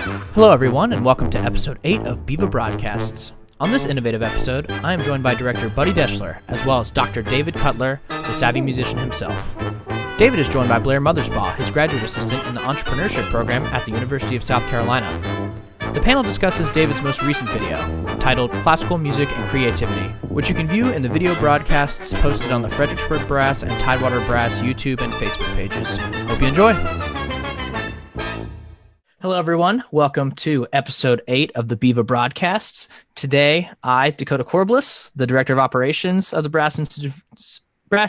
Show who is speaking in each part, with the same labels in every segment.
Speaker 1: Hello everyone, and welcome to episode 8 of Biva Broadcasts. On this innovative episode, I am joined by director Buddy Deshler, as well as Dr. David Cutler, the savvy musician himself. David is joined by Blair Mothersbaugh, his graduate assistant in the Entrepreneurship program at the University of South Carolina. The panel discusses David's most recent video, titled Classical Music and Creativity, which you can view in the video broadcasts posted on the Fredericksburg Brass and Tidewater Brass YouTube and Facebook pages. Hope you enjoy! Hello, everyone. Welcome to episode 8 of the Biva Broadcasts. Today, I, Dakota Corbliss, the Director of Operations of the Brass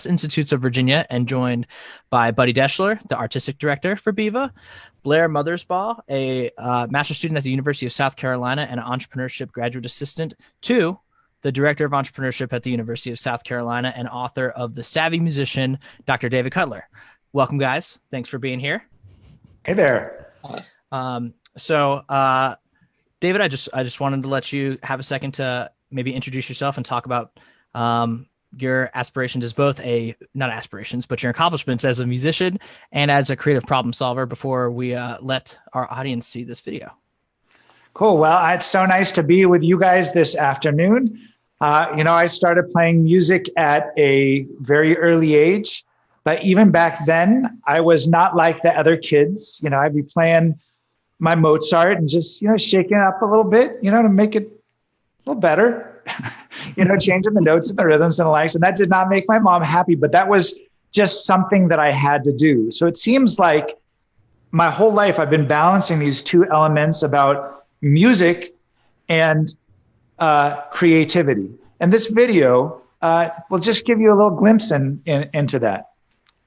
Speaker 1: Institutes of Virginia, and joined by Buddy Deshler, the Artistic Director for Biva, Blair Mothersbaugh, a master's student at the University of South Carolina and an Entrepreneurship graduate assistant, to the Director of Entrepreneurship at the University of South Carolina and author of The Savvy Musician, Dr. David Cutler. Welcome, guys. Thanks for being here.
Speaker 2: Hey there.
Speaker 1: David, I just wanted to let you have a second to maybe introduce yourself and talk about your aspirations as both not aspirations, but your accomplishments as a musician and as a creative problem solver before we let our audience see this video.
Speaker 2: Cool. Well, it's so nice to be with you guys this afternoon. I started playing music at a very early age, but even back then, I was not like the other kids. I'd be playing my Mozart and just, shaking it up a little bit, to make it a little better, changing the notes and the rhythms and the likes. And that did not make my mom happy, but that was just something that I had to do. So it seems like my whole life I've been balancing these two elements about music and creativity. And this video will just give you a little glimpse into that.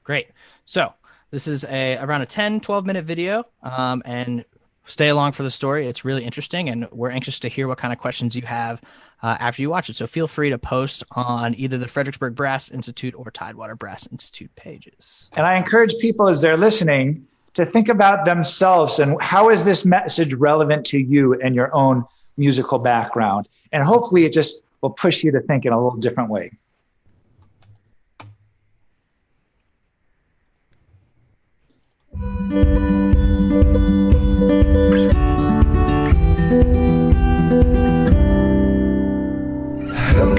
Speaker 1: Great. So this is around a 10, 12-minute video, and stay along for the story. It's really interesting, and we're anxious to hear what kind of questions you have after you watch it. So feel free to post on either the Fredericksburg Brass Institute or Tidewater Brass Institute pages.
Speaker 2: And I encourage people as they're listening to think about themselves and how is this message relevant to you and your own musical background? And hopefully it just will push you to think in a little different way.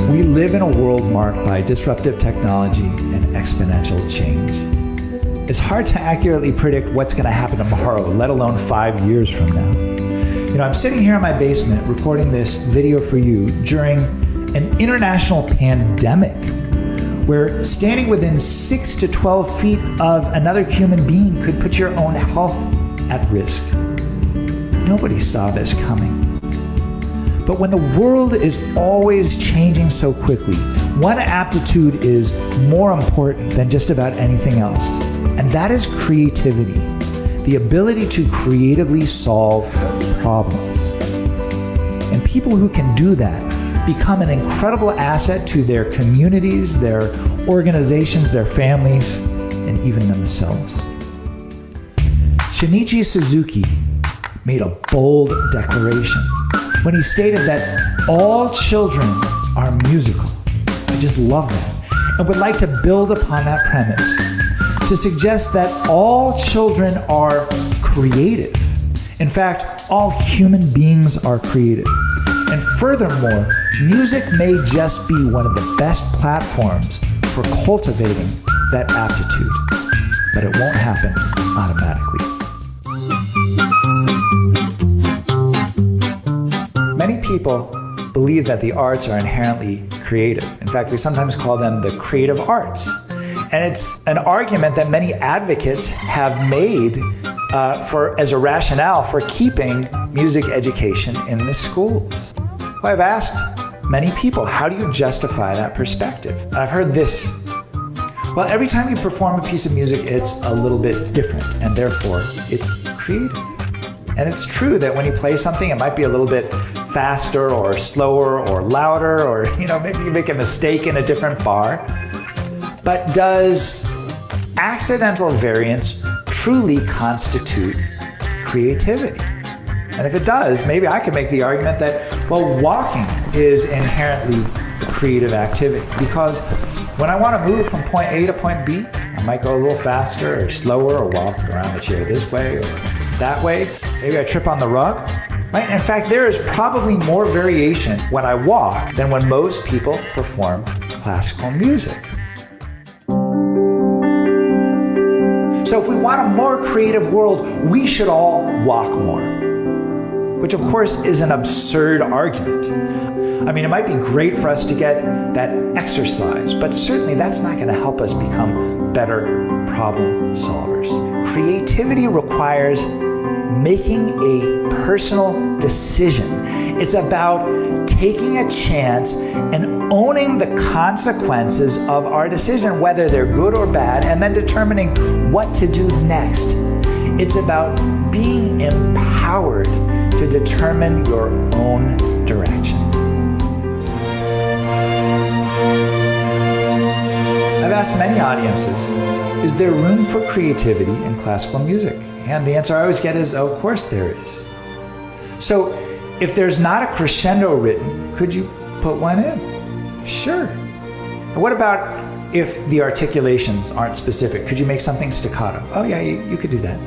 Speaker 2: We live in a world marked by disruptive technology and exponential change. It's hard to accurately predict what's going to happen tomorrow, let alone 5 years from now. I'm sitting here in my basement recording this video for you during an international pandemic where standing within 6 to 12 feet of another human being could put your own health at risk. Nobody saw this coming. But when the world is always changing so quickly, one aptitude is more important than just about anything else, and that is creativity, the ability to creatively solve problems. And people who can do that become an incredible asset to their communities, their organizations, their families, and even themselves. Shinichi Suzuki made a bold declaration when he stated that all children are musical. I just love that, and would like to build upon that premise to suggest that all children are creative. In fact, all human beings are creative. And furthermore, music may just be one of the best platforms for cultivating that aptitude, but it won't happen automatically. Many people believe that the arts are inherently creative. In fact, we sometimes call them the creative arts. And it's an argument that many advocates have made as a rationale for keeping music education in the schools. Well, I've asked many people, how do you justify that perspective? And I've heard this. Well, every time you perform a piece of music, it's a little bit different, and therefore it's creative. And it's true that when you play something, it might be a little bit faster or slower or louder, or maybe you make a mistake in a different bar. But does accidental variance truly constitute creativity? And if it does, maybe I could make the argument that, walking is inherently a creative activity, because when I want to move from point A to point B, I might go a little faster or slower or walk around the chair this way or that way. Maybe I trip on the rug. Right? In fact, there is probably more variation when I walk than when most people perform classical music. So if we want a more creative world, we should all walk more, which of course is an absurd argument. I mean, it might be great for us to get that exercise, but certainly that's not going to help us become better problem solvers. Creativity requires making a personal decision. It's about taking a chance and owning the consequences of our decision, whether they're good or bad, and then determining what to do next. It's about being empowered to determine your own direction. I've asked many audiences, is there room for creativity in classical music? And the answer I always get is, oh, of course there is. So if there's not a crescendo written, could you put one in? Sure. What about if the articulations aren't specific? Could you make something staccato? Oh yeah, you could do that.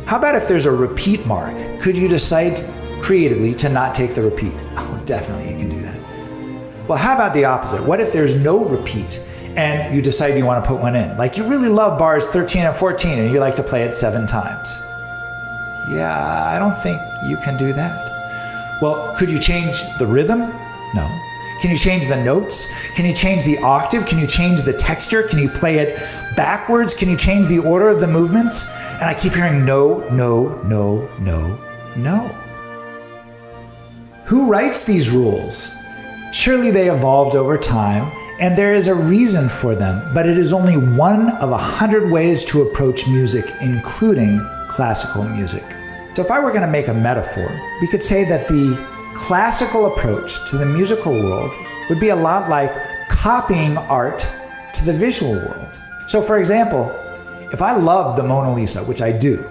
Speaker 2: How about if there's a repeat mark? Could you decide creatively to not take the repeat? Oh, definitely you can do that. Well, how about the opposite? What if there's no repeat and you decide you want to put one in? Like you really love bars 13 and 14 and you like to play it 7 times. Yeah, I don't think you can do that. Well, could you change the rhythm? No. Can you change the notes? Can you change the octave? Can you change the texture? Can you play it backwards? Can you change the order of the movements? And I keep hearing no, no, no, no, no. Who writes these rules? Surely they evolved over time, and there is a reason for them, but it is only one of 100 ways to approach music, including classical music. So if I were going to make a metaphor, we could say that the classical approach to the musical world would be a lot like copying art to the visual world. So for example, if I love the Mona Lisa, which I do,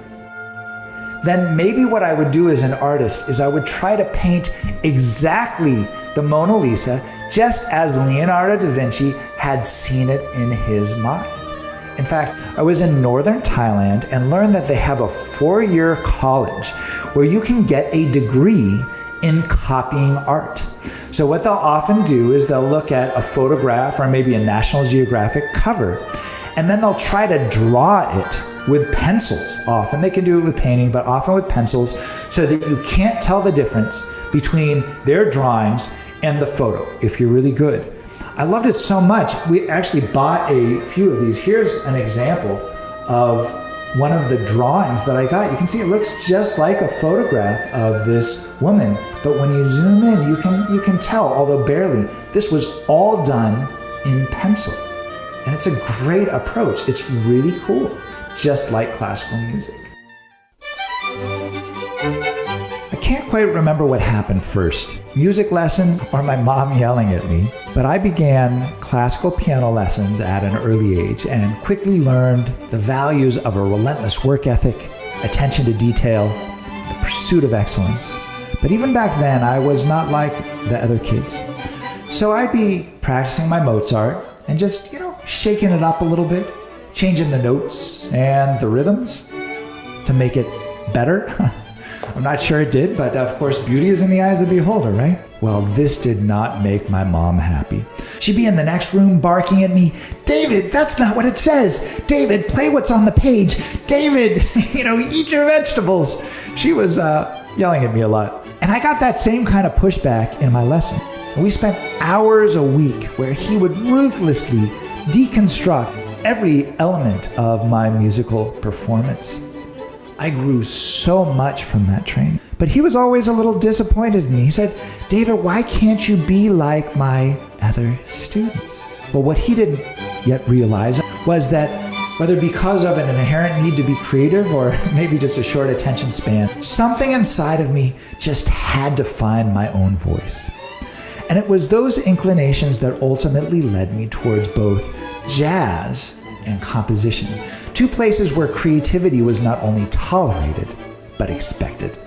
Speaker 2: then maybe what I would do as an artist is I would try to paint exactly the Mona Lisa just as Leonardo da Vinci had seen it in his mind. In fact, I was in northern Thailand and learned that they have a 4-year college where you can get a degree in copying art. So what they'll often do is they'll look at a photograph or maybe a National Geographic cover, and then they'll try to draw it with pencils. Often they can do it with painting, but often with pencils, so that you can't tell the difference between their drawings and the photo if you're really good. I loved it so much, we actually bought a few of these. Here's an example of one of the drawings that I got. You can see it looks just like a photograph of this woman, but when you zoom in, you can tell, although barely, this was all done in pencil. And it's a great approach. It's really cool, just like classical music. I can't quite remember what happened first, music lessons or my mom yelling at me, but I began classical piano lessons at an early age and quickly learned the values of a relentless work ethic, attention to detail, the pursuit of excellence. But even back then, I was not like the other kids. So I'd be practicing my Mozart and just, shaking it up a little bit, changing the notes and the rhythms to make it better. I'm not sure it did, but of course, beauty is in the eyes of the beholder, right? Well, this did not make my mom happy. She'd be in the next room barking at me, "David, that's not what it says. David, play what's on the page. David, eat your vegetables." She was yelling at me a lot. And I got that same kind of pushback in my lesson. We spent hours a week where he would ruthlessly deconstruct every element of my musical performance. I grew so much from that training. But he was always a little disappointed in me. He said, "David, why can't you be like my other students?" Well, what he didn't yet realize was that whether because of an inherent need to be creative or maybe just a short attention span, something inside of me just had to find my own voice. And it was those inclinations that ultimately led me towards both jazz and composition, two places where creativity was not only tolerated, but expected.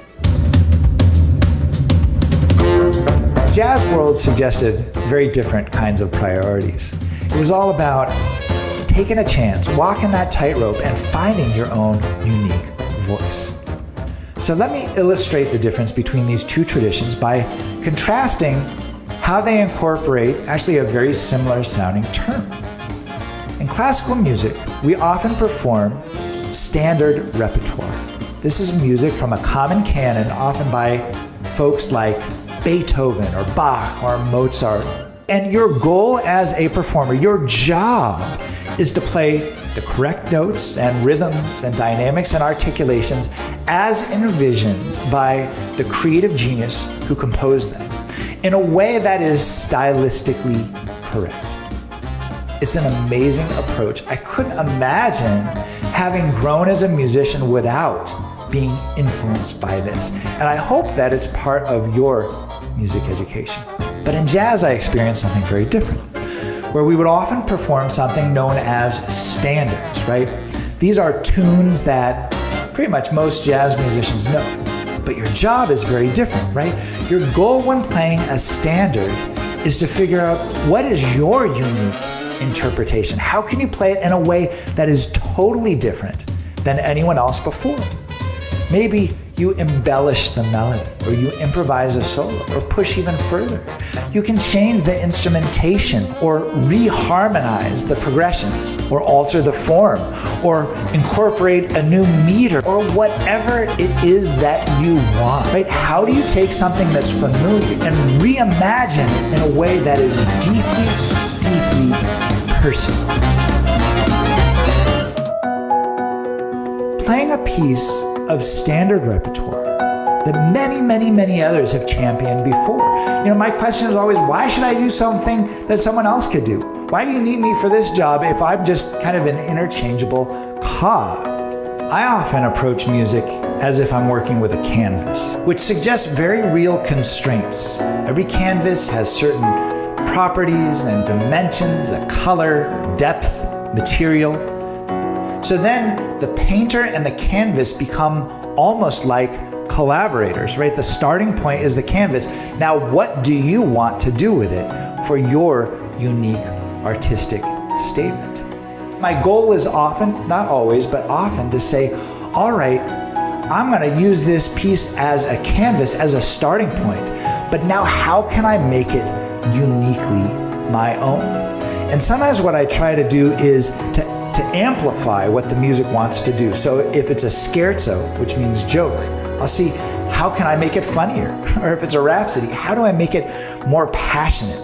Speaker 2: Jazz world suggested very different kinds of priorities. It was all about taking a chance, walking that tightrope, and finding your own unique voice. So let me illustrate the difference between these two traditions by contrasting how they incorporate actually a very similar sounding term. In classical music, we often perform standard repertoire. This is music from a common canon, often by folks like Beethoven or Bach or Mozart. And your goal as a performer, your job, is to play the correct notes and rhythms and dynamics and articulations as envisioned by the creative genius who composed them in a way that is stylistically correct. It's an amazing approach. I couldn't imagine having grown as a musician without being influenced by this. And I hope that it's part of your music education. But in jazz, I experienced something very different, where we would often perform something known as standards, right? These are tunes that pretty much most jazz musicians know. But your job is very different, right? Your goal when playing a standard is to figure out what is your unique interpretation. How can you play it in a way that is totally different than anyone else before? Maybe you embellish the melody, or you improvise a solo, or push even further. You can change the instrumentation, or reharmonize the progressions, or alter the form, or incorporate a new meter, or whatever it is that you want, right? How do you take something that's familiar and reimagine it in a way that is deeply, deeply personal? Playing a piece of standard repertoire that many, many, many others have championed before. My question is always, why should I do something that someone else could do? Why do you need me for this job if I'm just kind of an interchangeable cog? I often approach music as if I'm working with a canvas, which suggests very real constraints. Every canvas has certain properties and dimensions, a color, depth, material. So then the painter and the canvas become almost like collaborators, right? The starting point is the canvas. Now, what do you want to do with it for your unique artistic statement? My goal is often, not always, but often to say, all right, I'm going to use this piece as a canvas, as a starting point, but now how can I make it uniquely my own? And sometimes what I try to do is to amplify what the music wants to do. So if it's a scherzo, which means joke, I'll see how can I make it funnier? Or if it's a rhapsody, how do I make it more passionate?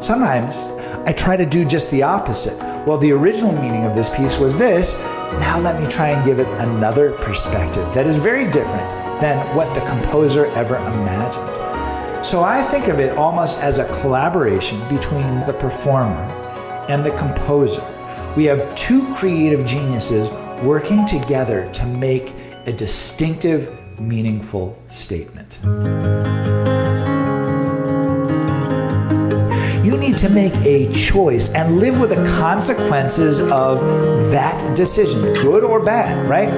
Speaker 2: Sometimes I try to do just the opposite. Well, the original meaning of this piece was this. Now let me try and give it another perspective that is very different than what the composer ever imagined. So I think of it almost as a collaboration between the performer and the composer. We have two creative geniuses working together to make a distinctive, meaningful statement. You need to make a choice and live with the consequences of that decision, good or bad, right?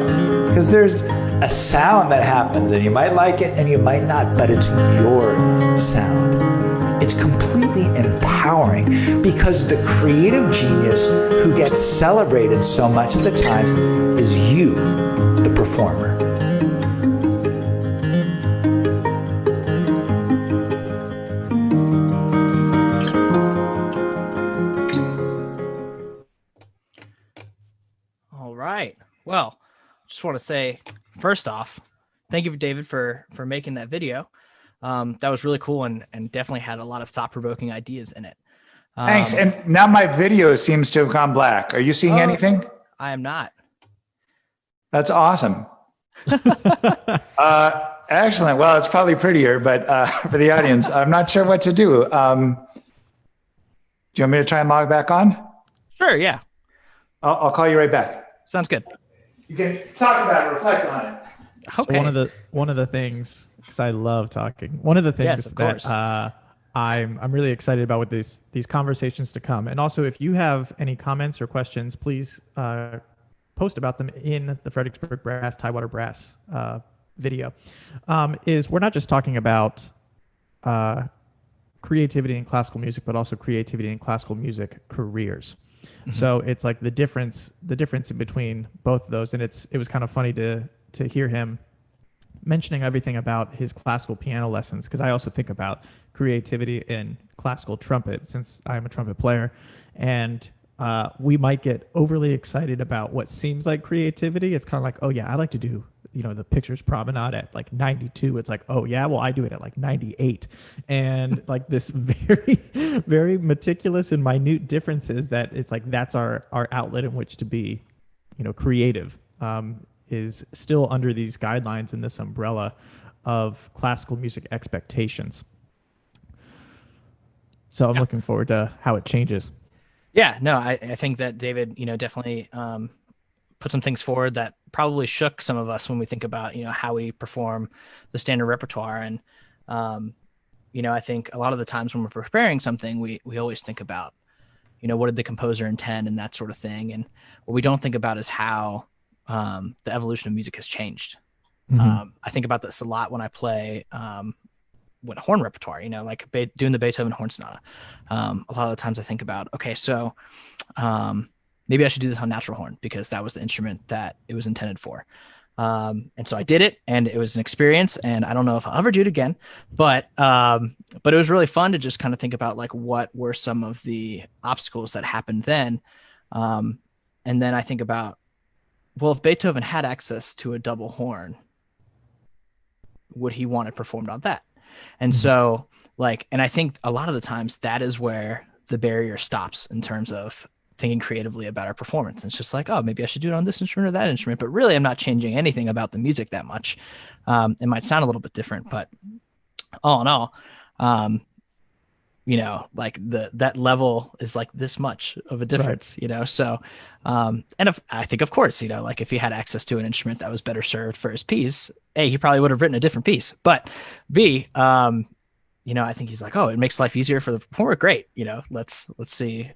Speaker 2: Because there's a sound that happens and you might like it and you might not, but it's your sound. It's completely empowering because the creative genius who gets celebrated so much of the time is you, the performer.
Speaker 1: All right. Well, just want to say, first off, thank you, David, for making that video. That was really cool and definitely had a lot of thought-provoking ideas in it.
Speaker 2: Thanks. And now my video seems to have gone black. Are you seeing anything?
Speaker 1: I am not.
Speaker 2: That's awesome. Excellent. Well, it's probably prettier, but for the audience, I'm not sure what to do. Do you want me to try and log back on?
Speaker 1: Sure, yeah.
Speaker 2: I'll call you right back.
Speaker 1: Sounds good.
Speaker 2: You can talk about it, reflect on it.
Speaker 1: Okay.
Speaker 3: So one of the things, because I love talking, one of the things
Speaker 1: that
Speaker 3: I'm really excited about with these conversations to come. And also, if you have any comments or questions, please post about them in the Fredericksburg Brass, Tidewater Brass video. We're not just talking about creativity in classical music, but also creativity in classical music careers. Mm-hmm. So it's like the difference in between both of those. And it was kind of funny to hear him mentioning everything about his classical piano lessons, because I also think about creativity in classical trumpet, since I'm a trumpet player, and we might get overly excited about what seems like creativity. It's kind of like, oh yeah, I like to do, the pictures promenade at like 92. It's like, oh yeah, well I do it at like 98, and like this very, very meticulous and minute differences that it's like that's our outlet in which to be, creative. Is still under these guidelines in this umbrella of classical music expectations. So I'm looking forward to how it changes.
Speaker 1: Yeah, no, I think that David, definitely put some things forward that probably shook some of us when we think about, how we perform the standard repertoire. And, I think a lot of the times when we're preparing something, we always think about, what did the composer intend and that sort of thing. And what we don't think about is how the evolution of music has changed.
Speaker 3: Mm-hmm.
Speaker 1: I think about this a lot when I play what horn repertoire, like doing the Beethoven horn sonata. A lot of the times I think about, okay, so maybe I should do this on natural horn because that was the instrument that it was intended for. And so I did it, and it was an experience, and I don't know if I'll ever do it again, but it was really fun to just kind of think about like what were some of the obstacles that happened then. And then I think about, well, if Beethoven had access to a double horn, would he want it performed on that? And so and I think a lot of the times that is where the barrier stops in terms of thinking creatively about our performance. It's just like, oh, maybe I should do it on this instrument or that instrument, but really I'm not changing anything about the music that much. It might sound a little bit different, but all in all, like that level is like this much of a difference, right. So, and I think, of course, like if he had access to an instrument that was better served for his piece, A, he probably would have written a different piece, but B, I think he's like, oh, it makes life easier for the performer. Great. Let's see,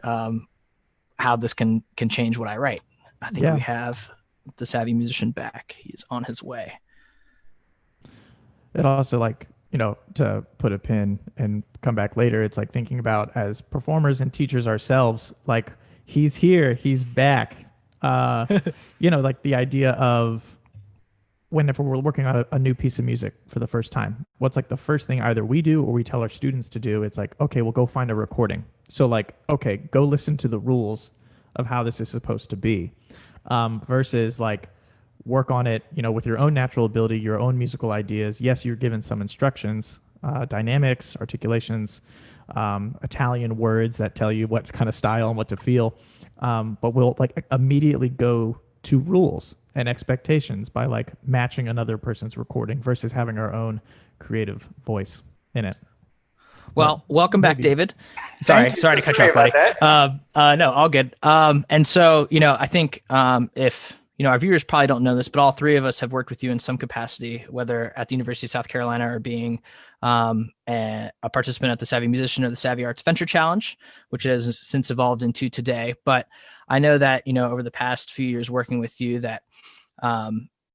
Speaker 1: how this can change what I write. I think we have the savvy musician back. He's on his way.
Speaker 3: It also to put a pin and come back later, it's like thinking about as performers and teachers ourselves, like he's here, he's back. Like the idea of whenever we're working on a new piece of music for the first time, what's like the first thing either we do or we tell our students to do? It's like, okay, we'll go find a recording. So like, okay, go listen to the rules of how this is supposed to be, versus like work on it, with your own natural ability, your own musical ideas. Yes, you're given some instructions, dynamics, articulations, Italian words that tell you what kind of style and what to feel. But we'll like immediately go to rules and expectations by like matching another person's recording versus having our own creative voice in it.
Speaker 1: Well, welcome back, David. Sorry to cut you off, buddy. No, all good. And so, I think if our viewers probably don't know this, but all three of us have worked with you in some capacity, whether at the University of South Carolina or being a participant at the Savvy Musician or the Savvy Arts Venture Challenge, which has since evolved into today. But I know that, over the past few years working with you, that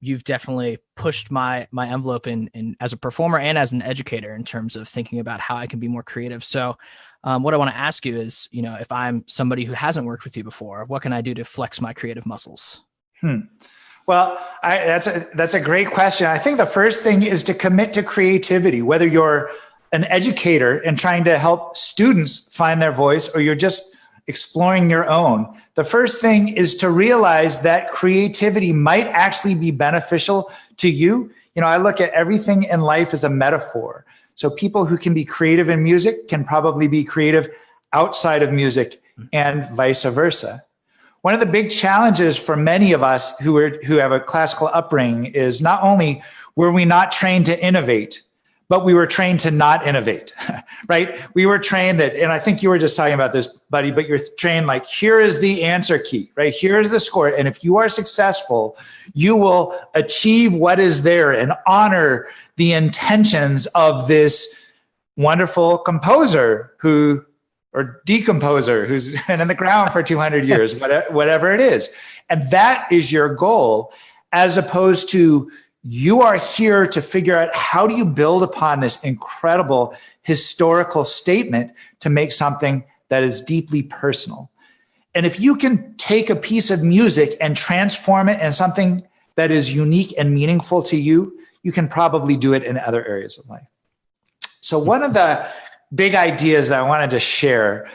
Speaker 1: you've definitely pushed my envelope in as a performer and as an educator in terms of thinking about how I can be more creative. So what I want to ask you is, if I'm somebody who hasn't worked with you before, what can I do to flex my creative muscles?
Speaker 2: Well, that's a great question. I think the first thing is to commit to creativity, whether you're an educator and trying to help students find their voice, or you're just exploring your own. The first thing is to realize that creativity might actually be beneficial to you. I look at everything in life as a metaphor. So people who can be creative in music can probably be creative outside of music, and vice versa. One of the big challenges for many of us who have a classical upbringing is not only were we not trained to innovate, but we were trained to not innovate, right? We were trained that, and I think you were just talking about this, buddy, but you're trained like, here is the answer key, right? Here is the score. And if you are successful, you will achieve what is there and honor the intentions of this wonderful composer or decomposer who's been in the ground for 200 years, whatever it is. And that is your goal, as opposed to you are here to figure out how do you build upon this incredible historical statement to make something that is deeply personal. And if you can take a piece of music and transform it into something that is unique and meaningful to you, you can probably do it in other areas of life. So one of the big ideas that I wanted to share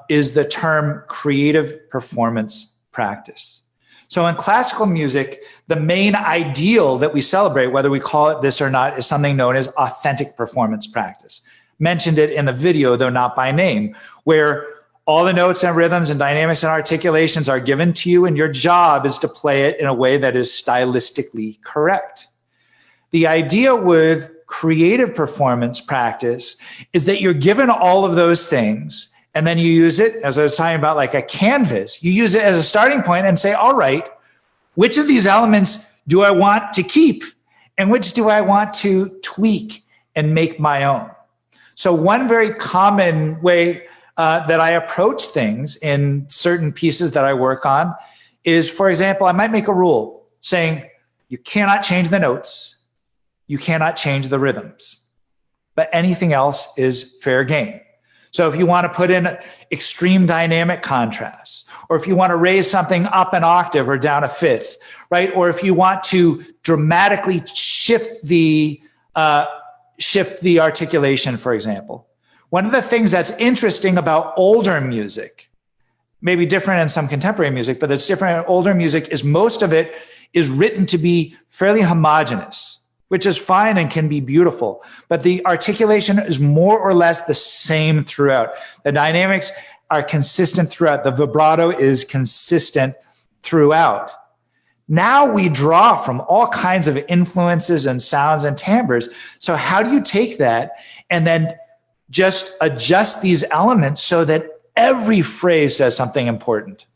Speaker 2: is the term creative performance practice. So in classical music, the main ideal that we celebrate, whether we call it this or not, is something known as authentic performance practice. Mentioned it in the video, though not by name, where all the notes and rhythms and dynamics and articulations are given to you, and your job is to play it in a way that is stylistically correct. The idea with creative performance practice is that you're given all of those things, and then you use it, as I was talking about, like a canvas. You use it as a starting point and say, all right, which of these elements do I want to keep? And which do I want to tweak and make my own? So one very common way that I approach things in certain pieces that I work on is, for example, I might make a rule saying, you cannot change the notes, you cannot change the rhythms, but anything else is fair game. So if you want to put in extreme dynamic contrasts, or if you want to raise something up an octave or down a fifth, right? Or if you want to dramatically shift the articulation, for example. One of the things that's interesting about older music, maybe different in some contemporary music, but that's different in older music, is most of it is written to be fairly homogeneous, which is fine and can be beautiful. But the articulation is more or less the same throughout. The dynamics are consistent throughout. The vibrato is consistent throughout. Now we draw from all kinds of influences and sounds and timbres. So how do you take that and then just adjust these elements so that every phrase says something important?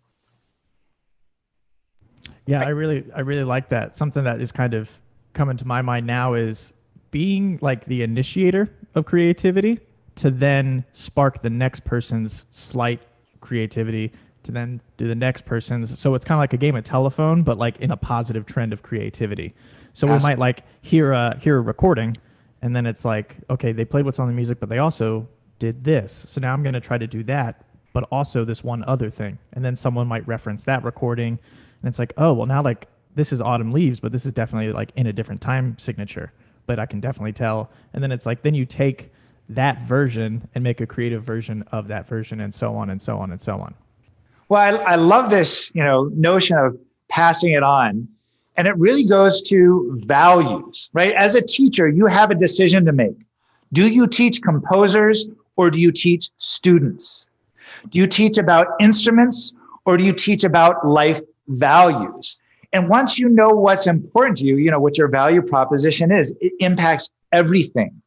Speaker 3: Yeah, I really like that. Something that is kind of coming to my mind now is being like the initiator of creativity to then spark the next person's slight creativity to then do the next person's. So it's kind of like a game of telephone, but like in a positive trend of creativity. So we might like hear a recording, and then it's like, okay, they played what's on the music, but they also did this. So now I'm going to try to do that, but also this one other thing. And then someone might reference that recording, and it's like, oh, well, now like this is Autumn Leaves, but this is definitely like in a different time signature, but I can definitely tell. And then it's like, then you take that version and make a creative version of that version, and so on and so on and so on.
Speaker 2: Well, I love this, notion of passing it on. And it really goes to values, right? As a teacher, you have a decision to make. Do you teach composers or do you teach students? Do you teach about instruments or do you teach about life values? And once you know what's important to you, what your value proposition is, it impacts everything.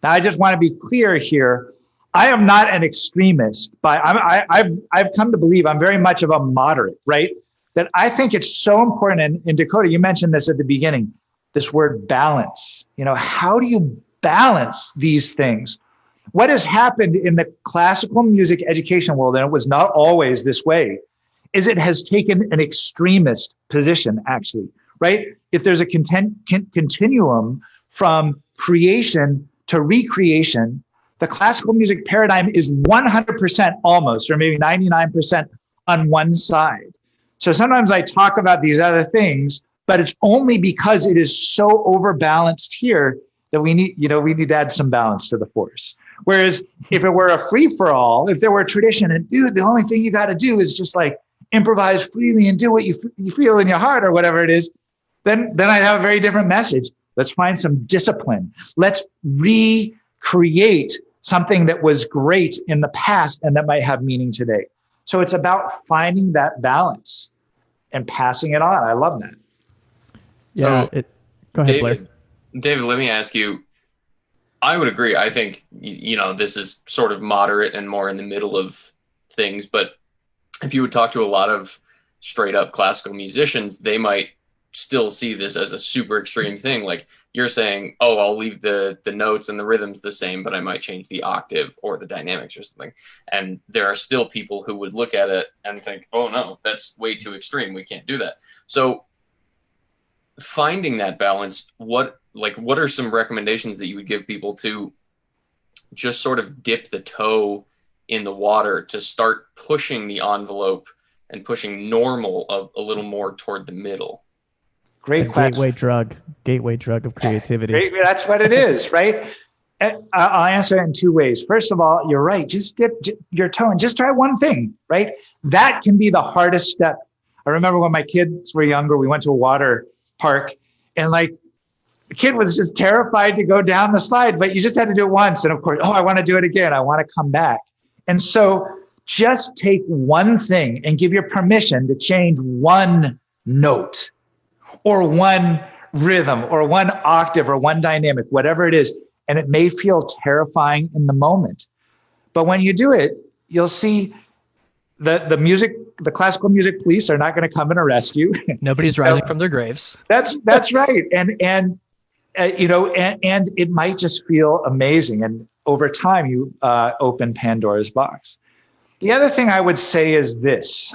Speaker 2: Now, I just want to be clear here. I am not an extremist, but I've come to believe I'm very much of a moderate, right? That I think it's so important. And Dakota, you mentioned this at the beginning, this word balance. How do you balance these things? What has happened in the classical music education world, and it was not always this way, is it has taken an extremist position, actually, right? If there's a continuum from creation to recreation, the classical music paradigm is 100% almost, or maybe 99% on one side. So sometimes I talk about these other things, but it's only because it is so overbalanced here that we need to add some balance to the force. Whereas if it were a free for all, if there were a tradition and dude, the only thing you got to do is just like improvise freely and do what you feel in your heart or whatever it is, then I'd have a very different message. Let's find some discipline. Let's recreate something that was great in the past and that might have meaning today. So it's about finding that balance and passing it on. I love that.
Speaker 3: Yeah.
Speaker 4: So,
Speaker 3: go ahead, Blair.
Speaker 4: David, let me ask you, I would agree. I think, this is sort of moderate and more in the middle of things. But if you would talk to a lot of straight up classical musicians, they might still see this as a super extreme thing. Like you're saying, oh, I'll leave the notes and the rhythms the same, but I might change the octave or the dynamics or something. And there are still people who would look at it and think, oh no, that's way too extreme. We can't do that. So finding that balance, what are some recommendations that you would give people to just sort of dip the toe in the water to start pushing the envelope and pushing normal a little more toward the middle?
Speaker 2: Great question.
Speaker 3: Gateway drug of creativity.
Speaker 2: Great, that's what it is, right? I'll answer it in two ways. First of all, you're right. Just dip your toe and just try one thing, right? That can be the hardest step. I remember when my kids were younger, we went to a water park and like the kid was just terrified to go down the slide, but you just had to do it once. And of course, I want to do it again. I want to come back. And so just take one thing and give your permission to change one note or one rhythm or one octave or one dynamic, whatever it is. And it may feel terrifying in the moment, but when you do it, you'll see the classical music police are not going to come and arrest you.
Speaker 1: Nobody's rising from their graves.
Speaker 2: That's right. And it might just feel amazing. And over time, you open Pandora's box. The other thing I would say is this.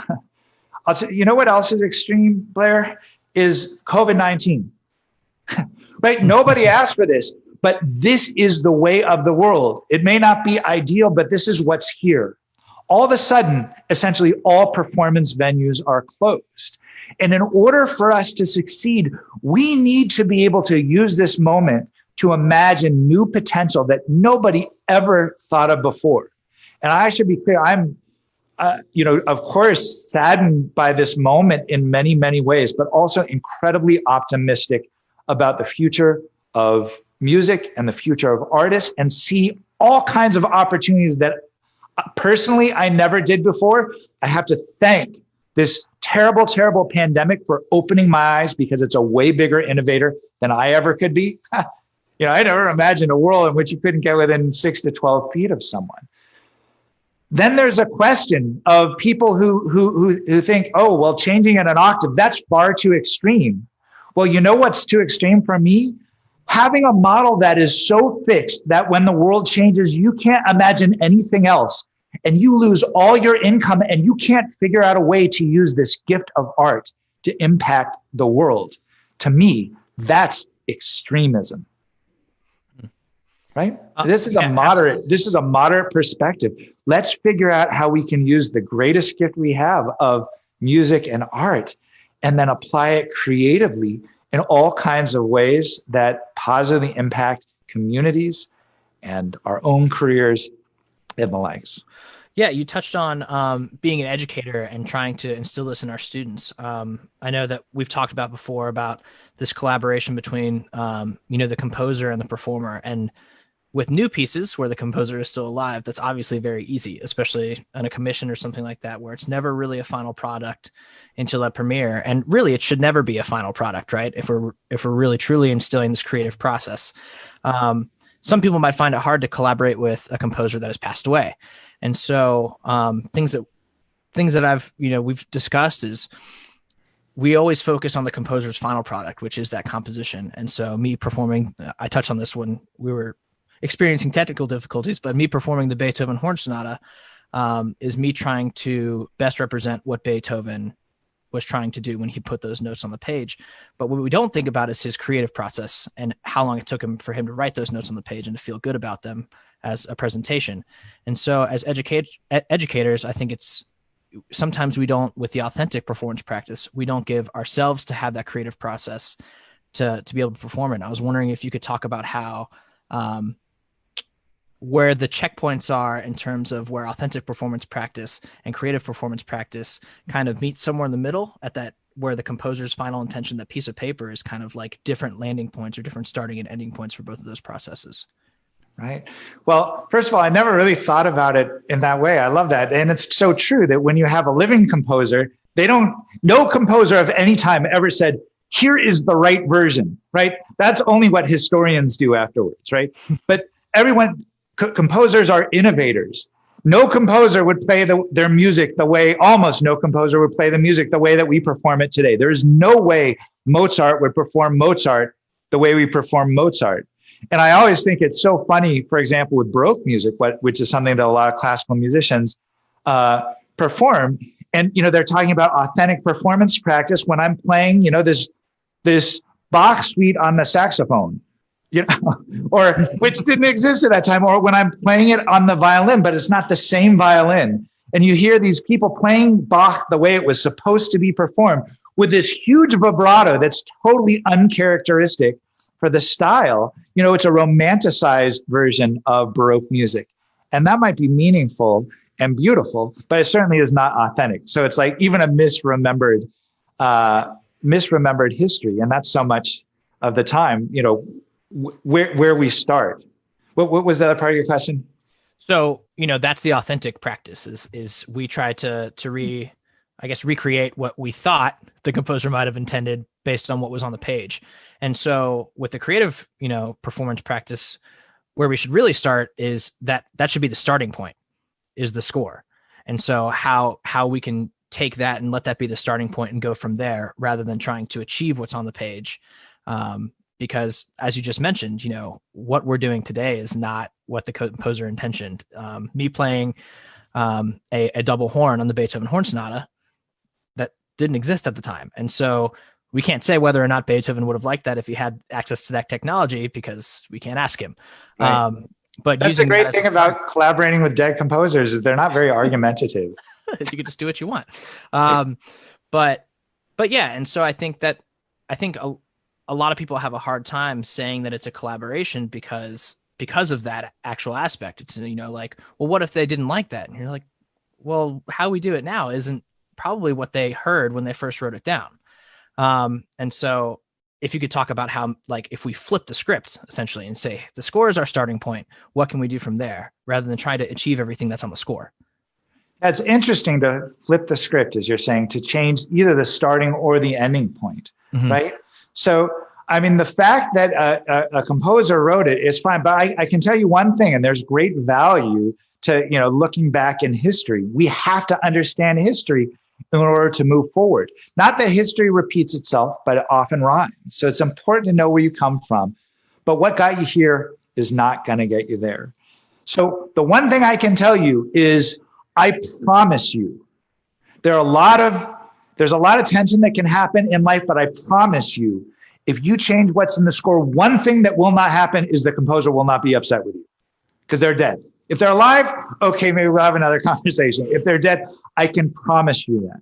Speaker 2: I'll say, you know what else is extreme, Blair? Is COVID-19. Right? Nobody asked for this, but this is the way of the world. It may not be ideal, but this is what's here. All of a sudden, essentially all performance venues are closed. And in order for us to succeed, we need to be able to use this moment to imagine new potential that nobody ever thought of before. And I should be clear, I'm, of course, saddened by this moment in many, many ways, but also incredibly optimistic about the future of music and the future of artists, and see all kinds of opportunities that personally I never did before. I have to thank this terrible, terrible pandemic for opening my eyes, because it's a way bigger innovator than I ever could be. I never imagined a world in which you couldn't get within 6 to 12 feet of someone. Then there's a question of people who think, oh, well, changing it an octave, that's far too extreme. Well, you know what's too extreme for me? Having a model that is so fixed that when the world changes, you can't imagine anything else, and you lose all your income and you can't figure out a way to use this gift of art to impact the world. To me, that's extremism. Right? This is a moderate perspective. Let's figure out how we can use the greatest gift we have of music and art, and then apply it creatively in all kinds of ways that positively impact communities and our own careers and the likes.
Speaker 1: Yeah, you touched on being an educator and trying to instill this in our students. I know that we've talked about before about this collaboration between, the composer and the performer. And with new pieces where the composer is still alive, that's obviously very easy, especially on a commission or something like that, where it's never really a final product until a premiere. And really, it should never be a final product, right? If we're really truly instilling this creative process. Some people might find it hard to collaborate with a composer that has passed away. And so things that I've, we've discussed is we always focus on the composer's final product, which is that composition. And so me performing, I touched on this when we were experiencing technical difficulties, but me performing the Beethoven Horn Sonata is me trying to best represent what Beethoven was trying to do when he put those notes on the page. But what we don't think about is his creative process and how long it took him for him to write those notes on the page and to feel good about them as a presentation. And so as educators, I think it's sometimes we don't, with the authentic performance practice, we don't give ourselves to have that creative process to be able to perform it. And I was wondering if you could talk about how where the checkpoints are in terms of where authentic performance practice and creative performance practice kind of meet somewhere in the middle at that, where the composer's final intention, that piece of paper, is kind of like different landing points or different starting and ending points for both of those processes.
Speaker 2: Right. Well, first of all, I never really thought about it in that way. I love that. And it's so true that when you have a living composer, no composer of any time ever said, here is the right version, right? That's only what historians do afterwards, right? But composers are innovators. No composer would play their music almost no composer would play the music the way that we perform it today. There is no way Mozart would perform Mozart the way we perform Mozart. And I always think it's so funny, for example, with Baroque music, which is something that a lot of classical musicians perform. And, they're talking about authentic performance practice when I'm playing, this Bach suite on the saxophone, or which didn't exist at that time, or when I'm playing it on the violin, but it's not the same violin. And you hear these people playing Bach the way it was supposed to be performed. with this huge vibrato that's totally uncharacteristic for the style. It's a romanticized version of Baroque music. And that might be meaningful and beautiful, but it certainly is not authentic. So it's like even a misremembered history. And that's so much of the time, where we start. What was the other part of your question?
Speaker 1: So, that's the authentic practice is we try to recreate what we thought the composer might have intended based on what was on the page. And so with the creative, performance practice, where we should really start is that should be the starting point, is the score. And so how we can take that and let that be the starting point and go from there rather than trying to achieve what's on the page. Because as you just mentioned, what we're doing today is not what the composer intentioned. Me playing a double horn on the Beethoven Horn Sonata, that didn't exist at the time. And so we can't say whether or not Beethoven would have liked that if he had access to that technology, because we can't ask him.
Speaker 2: Right.
Speaker 1: But
Speaker 2: that's the great thing about collaborating with dead composers is they're not very argumentative.
Speaker 1: You can just do what you want. But yeah. And so I think a lot of people have a hard time saying that it's a collaboration because of that actual aspect. It's, like, well, what if they didn't like that? And you're like, well, how we do it now isn't probably what they heard when they first wrote it down. And so if you could talk about how, like, if we flip the script essentially and say the score is our starting point, what can we do from there rather than try to achieve everything that's on the score?
Speaker 2: That's interesting to flip the script, as you're saying, to change either the starting or the ending point, right? So, I mean, the fact that a composer wrote it is fine, but I can tell you one thing, and there's great value to, looking back in history. We have to understand history in order to move forward. Not that history repeats itself, but it often rhymes. So it's important to know where you come from. But what got you here is not going to get you there. So the one thing I can tell you is, I promise you, there's a lot of tension that can happen in life, but I promise you, if you change what's in the score, one thing that will not happen is the composer will not be upset with you because they're dead. If they're alive, okay, maybe we'll have another conversation. If they're dead, I can promise you that.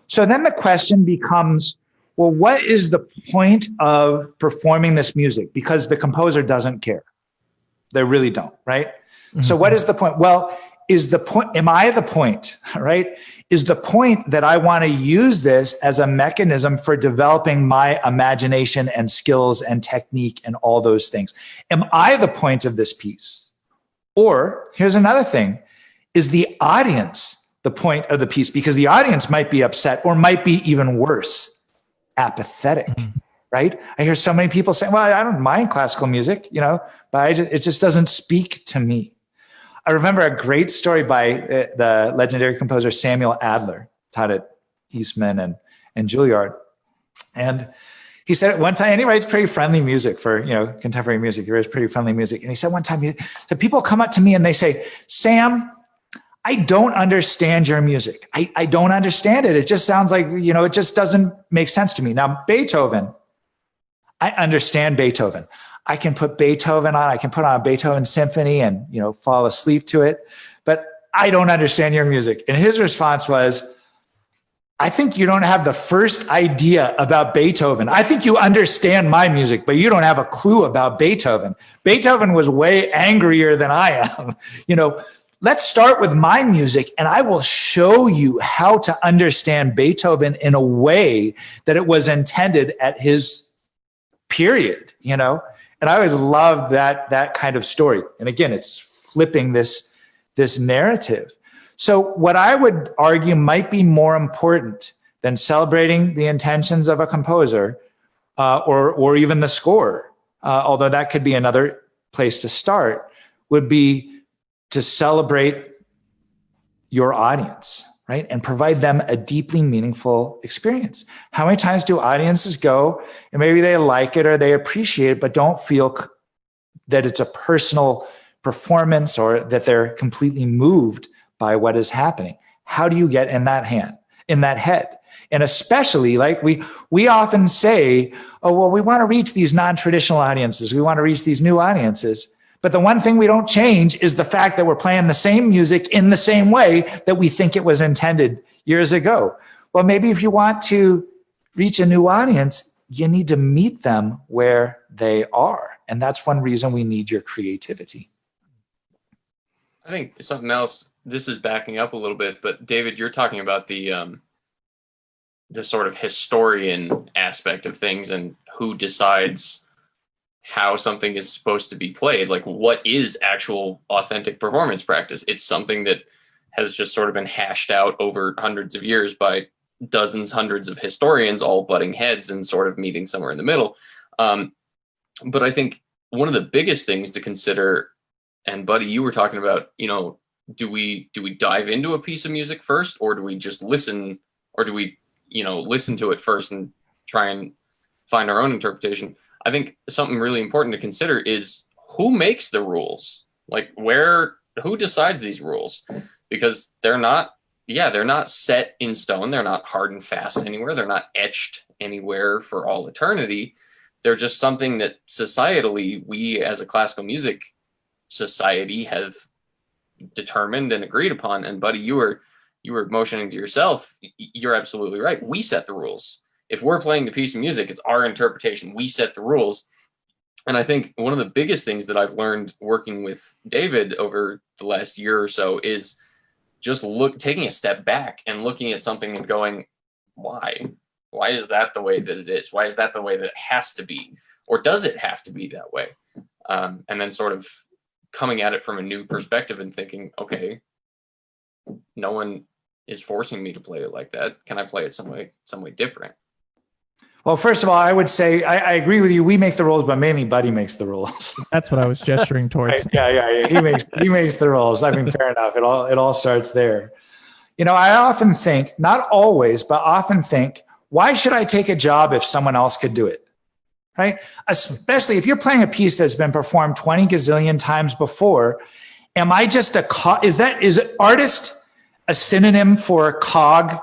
Speaker 2: So then the question becomes, well, what is the point of performing this music? Because the composer doesn't care. They really don't, right? So what is the point? Well, am I the point, right? Is the point that I want to use this as a mechanism for developing my imagination and skills and technique and all those things? Am I the point of this piece? Or here's another thing, is the audience the point of the piece? Because the audience might be upset or might be even worse, apathetic, right? I hear so many people saying, well, I don't mind classical music, but it just doesn't speak to me. I remember a great story by the legendary composer Samuel Adler, taught at Eastman and Juilliard. And he said one time, and he writes pretty friendly music for, contemporary music. He writes pretty friendly music. And he said one time, the people come up to me and they say, Sam, I don't understand your music. I don't understand it. It just sounds like, it just doesn't make sense to me. Now, Beethoven, I understand Beethoven. I can put Beethoven on, I can put on a Beethoven symphony and, fall asleep to it, but I don't understand your music. And his response was, I think you don't have the first idea about Beethoven. I think you understand my music, but you don't have a clue about Beethoven. Beethoven was way angrier than I am. Let's start with my music and I will show you how to understand Beethoven in a way that it was intended at his period, And I always loved that kind of story. And again, it's flipping this narrative. So what I would argue might be more important than celebrating the intentions of a composer or even the score, although that could be another place to start, would be to celebrate your audience, right? And provide them a deeply meaningful experience. How many times do audiences go and maybe they like it or they appreciate it, but don't feel that it's a personal performance or that they're completely moved by what is happening? How do you get in that head? And especially, like we often say, oh, well, we want to reach these non-traditional audiences. We want to reach these new audiences. But the one thing we don't change is the fact that we're playing the same music in the same way that we think it was intended years ago. Well, maybe if you want to reach a new audience, you need to meet them where they are. And that's one reason we need your creativity.
Speaker 4: I think something else, this is backing up a little bit, but David, you're talking about the sort of historian aspect of things and who decides how something is supposed to be played. Like, what is actual authentic performance practice? It's something that has just sort of been hashed out over hundreds of years by dozens, hundreds of historians all butting heads and sort of meeting somewhere in the middle. But I think one of the biggest things to consider, and Buddy, you were talking about, do we dive into a piece of music first, or do we just listen, or do we, listen to it first and try and find our own interpretation? I think something really important to consider is who makes the rules, like who decides these rules, because they're not set in stone. They're not hard and fast anywhere. They're not etched anywhere for all eternity. They're just something that societally, we as a classical music society have determined and agreed upon. And Buddy, you were motioning to yourself. You're absolutely right. We set the rules. If we're playing the piece of music, it's our interpretation. We set the rules. And I think one of the biggest things that I've learned working with David over the last year or so is just taking a step back and looking at something and going, why? Why is that the way that it is? Why is that the way that it has to be? Or does it have to be that way? And then sort of coming at it from a new perspective and thinking, okay, no one is forcing me to play it like that. Can I play it some way different?
Speaker 2: Well, first of all, I would say I agree with you. We make the rules, but mainly Buddy makes the rules.
Speaker 3: That's what I was gesturing towards.
Speaker 2: Yeah. He makes the rules. I mean, fair enough. It all starts there. I often think, not always, but often think, why should I take a job if someone else could do it? Right? Especially if you're playing a piece that's been performed 20 gazillion times before. Am I just is artist a synonym for cog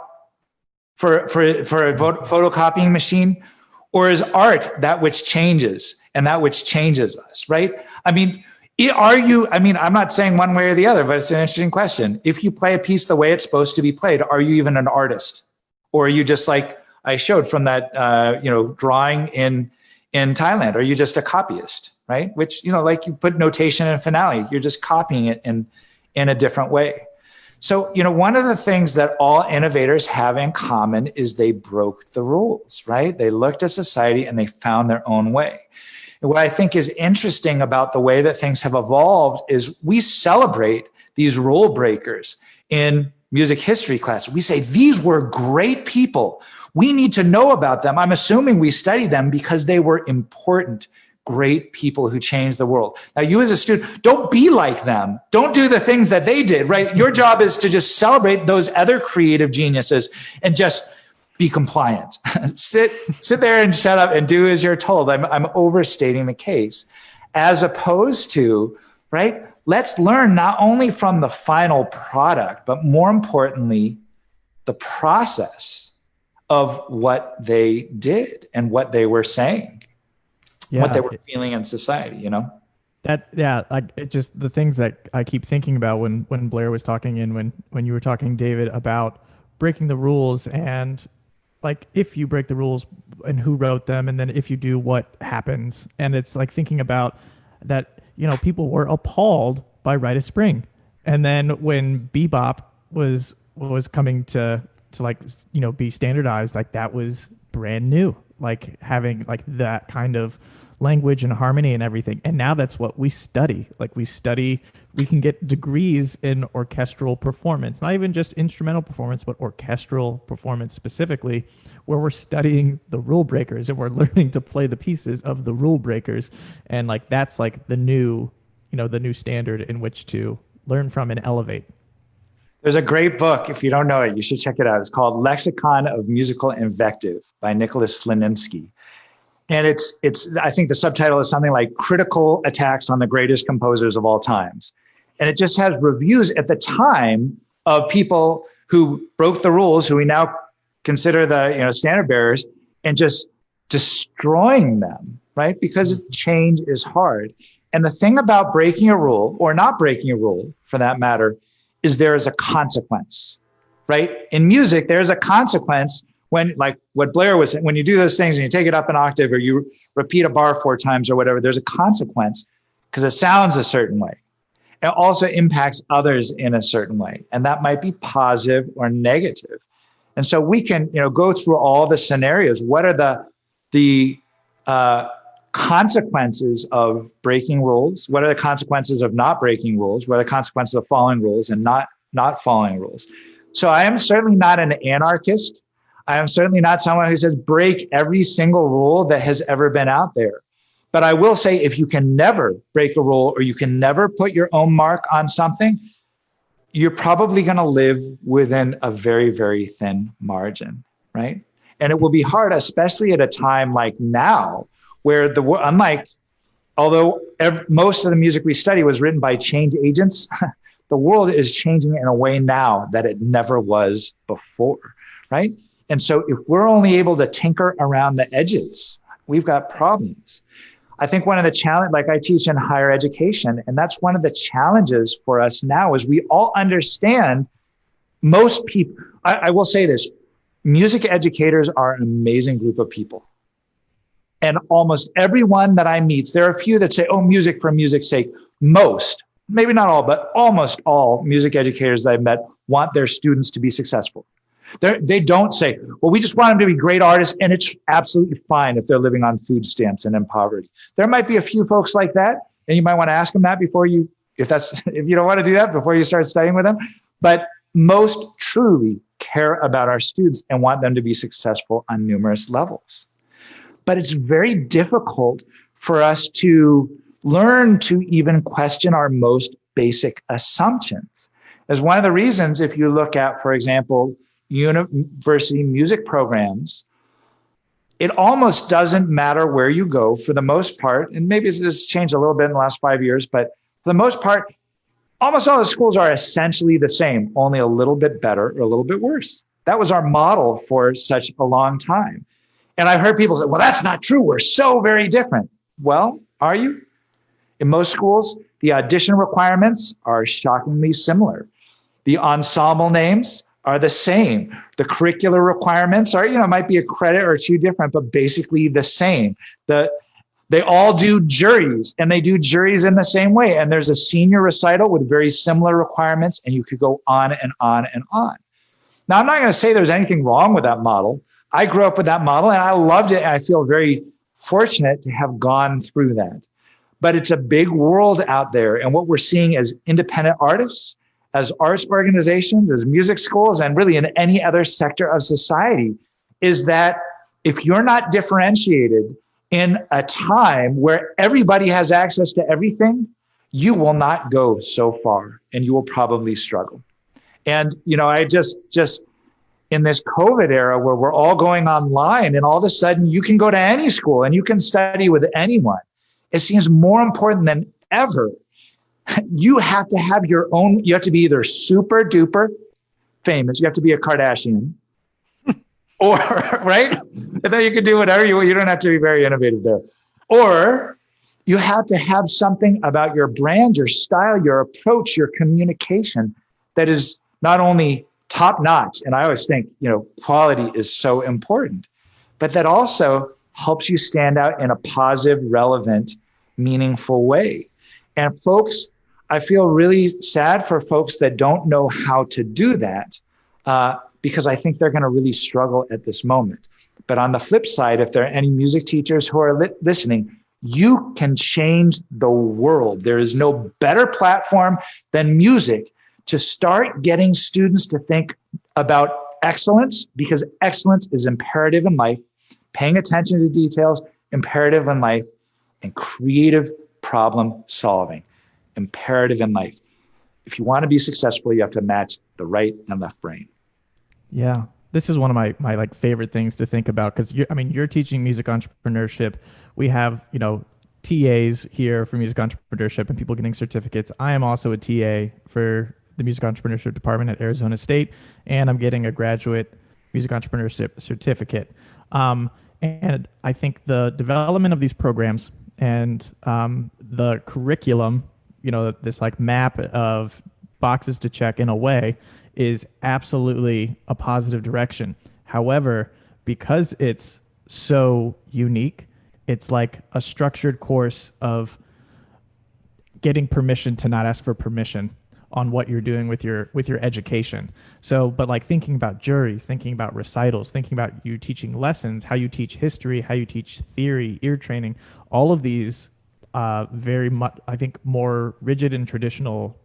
Speaker 2: for a photocopying machine? Or is art that which changes and that which changes us, right? I'm not saying one way or the other, but it's an interesting question. If you play a piece the way it's supposed to be played, are you even an artist? Or are you just like I showed from that, drawing in Thailand? Are you just a copyist, right? Which, like you put notation in finale, you're just copying it in a different way. So, one of the things that all innovators have in common is they broke the rules, right? They looked at society and they found their own way. And what I think is interesting about the way that things have evolved is we celebrate these rule breakers in music history class. We say, these were great people. We need to know about them. I'm assuming we study them because they were important, great people who changed the world. Now, you as a student, don't be like them. Don't do the things that they did, right? Your job is to just celebrate those other creative geniuses and just be compliant. Sit there and shut up and do as you're told. I'm overstating the case. As opposed to, right? Let's learn not only from the final product, but more importantly, the process of what they did and what they were saying. What they were feeling in society,
Speaker 3: Just the things that I keep thinking about when Blair was talking and when you were talking, David, about breaking the rules and like if you break the rules and who wrote them, and then if you do, what happens. And it's like thinking about that, people were appalled by Rite of Spring. And then when bebop was coming to be standardized, like that was brand new, like having like that kind of language and harmony and everything. And now that's what we study. We can get degrees in orchestral performance, not even just instrumental performance, but orchestral performance specifically, where we're studying the rule breakers and we're learning to play the pieces of the rule breakers. And like, that's like the new standard in which to learn from and elevate.
Speaker 2: There's a great book. If you don't know it, you should check it out. It's called Lexicon of Musical Invective by Nicholas Slinimsky. And it's I think the subtitle is something like Critical Attacks on the Greatest Composers of All Times. And it just has reviews at the time of people who broke the rules, who we now consider the standard bearers, and just destroying them, right? Because change is hard. And the thing about breaking a rule, or not breaking a rule for that matter, is there is a consequence, right? In music, there's a consequence when, like what Blair was saying, when you do those things and you take it up an octave or you repeat a bar 4 times or whatever, there's a consequence because it sounds a certain way. It also impacts others in a certain way. And that might be positive or negative. And so we can, go through all the scenarios. What are the consequences of breaking rules? What are the consequences of not breaking rules? What are the consequences of following rules and not following rules? So I am certainly not an anarchist. I am certainly not someone who says break every single rule that has ever been out there. But I will say, if you can never break a rule or you can never put your own mark on something, you're probably going to live within a very, very thin margin, right? And it will be hard, especially at a time like now, where although most of the music we study was written by change agents, the world is changing in a way now that it never was before, right? And so if we're only able to tinker around the edges, we've got problems. I think one of the challenges, like I teach in higher education, and that's one of the challenges for us now is we all understand most people, I will say this, music educators are an amazing group of people. And almost everyone that I meet, there are a few that say, oh, music for music's sake. Most, maybe not all, but almost all music educators that I've met want their students to be successful. They don't say, well, we just want them to be great artists, and it's absolutely fine if they're living on food stamps and in poverty. There might be a few folks like that, and you might want to ask them that before you, if you don't want to do that, before you start studying with them. But most truly care about our students and want them to be successful on numerous levels. But it's very difficult for us to learn to even question our most basic assumptions. As one of the reasons, if you look at, for example, university music programs, it almost doesn't matter where you go for the most part. And maybe it's changed a little bit in the last 5 years, but for the most part, almost all the schools are essentially the same, only a little bit better or a little bit worse. That was our model for such a long time. And I've heard people say, well, that's not true. We're so very different. Well, are you? In most schools, the audition requirements are shockingly similar. The ensemble names are the same. The curricular requirements are, might be a credit or two different, but basically the same. They all do juries, and they do juries in the same way. And there's a senior recital with very similar requirements, and you could go on and on and on. Now, I'm not going to say there's anything wrong with that model. I grew up with that model, and I loved it, and I feel very fortunate to have gone through that. But it's a big world out there, and what we're seeing as independent artists, as arts organizations, as music schools, and really in any other sector of society, is that if you're not differentiated in a time where everybody has access to everything, you will not go so far, and you will probably struggle. And, I just in this COVID era where we're all going online and all of a sudden you can go to any school and you can study with anyone, it seems more important than ever. You have to have your own, you have to be either super duper famous, you have to be a Kardashian, or, right? And then you can do whatever you don't have to be very innovative there. Or you have to have something about your brand, your style, your approach, your communication that is not only top notch. And I always think, quality is so important, but that also helps you stand out in a positive, relevant, meaningful way. And folks, I feel really sad for folks that don't know how to do that, because I think they're going to really struggle at this moment. But on the flip side, if there are any music teachers who are listening, you can change the world. There is no better platform than music to start getting students to think about excellence, because excellence is imperative in life, paying attention to details, imperative in life, and creative problem solving, imperative in life. If you want to be successful, you have to match the right and left brain.
Speaker 3: Yeah, this is one of my like favorite things to think about, because you're teaching music entrepreneurship. We have TAs here for music entrepreneurship and people getting certificates. I am also a TA for the music entrepreneurship department at Arizona State, and I'm getting a graduate music entrepreneurship certificate. And I think the development of these programs and the curriculum, this like map of boxes to check in a way, is absolutely a positive direction. However, because it's so unique, it's like a structured course of getting permission to not ask for permission on what you're doing with your education. So, but like thinking about juries, thinking about recitals, thinking about you teaching lessons, how you teach history, how you teach theory, ear training, all of these very much, I think, more rigid and traditional,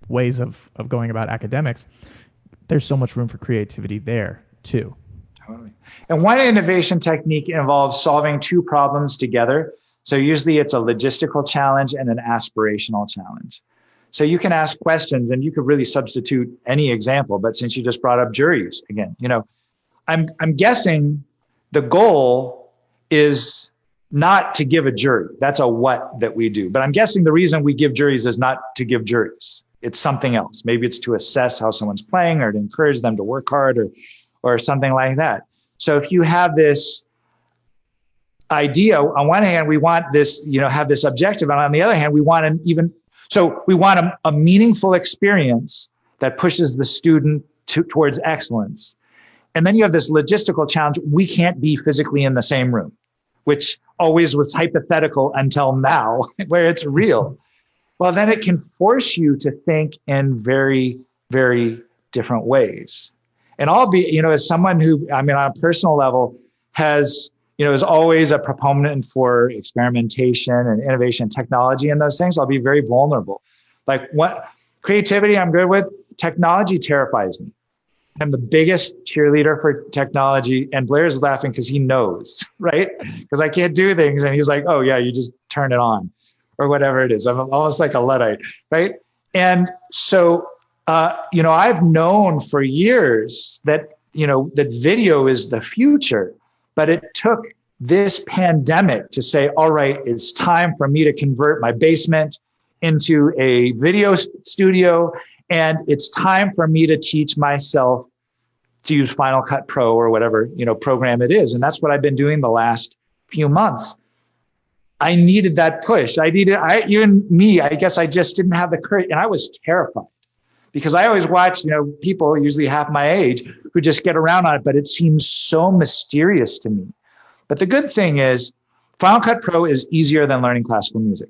Speaker 3: ways of going about academics. There's so much room for creativity there too.
Speaker 2: Totally. And one innovation technique involves solving two problems together. So usually it's a logistical challenge and an aspirational challenge. So you can ask questions and you could really substitute any example, but since you just brought up juries again, I'm guessing the goal is not to give a jury. That's a what that we do. But I'm guessing the reason we give juries is not to give juries. It's something else. Maybe it's to assess how someone's playing or to encourage them to work hard or something like that. So if you have this idea, on one hand, we want this, have this objective. And on the other hand, we want a meaningful experience that pushes the student towards excellence. And then you have this logistical challenge. We can't be physically in the same room, which always was hypothetical until now, where it's real. Well, then it can force you to think in very, very different ways. And I'll be, as someone who, on a personal level has, is always a proponent for experimentation and innovation technology and those things, I'll be very vulnerable. Like what creativity I'm good with, technology terrifies me. I'm the biggest cheerleader for technology, and Blair's laughing because he knows, right? Because I can't do things. And he's like, oh yeah, you just turn it on or whatever it is. I'm almost like a Luddite, right? And so, I've known for years that, that video is the future, but it took this pandemic to say, all right, it's time for me to convert my basement into a video studio. And it's time for me to teach myself to use Final Cut Pro or whatever, program it is. And that's what I've been doing the last few months. I needed that push. I guess I just didn't have the courage. And I was terrified because I always watch, people usually half my age who just get around on it, but it seems so mysterious to me. But the good thing is Final Cut Pro is easier than learning classical music.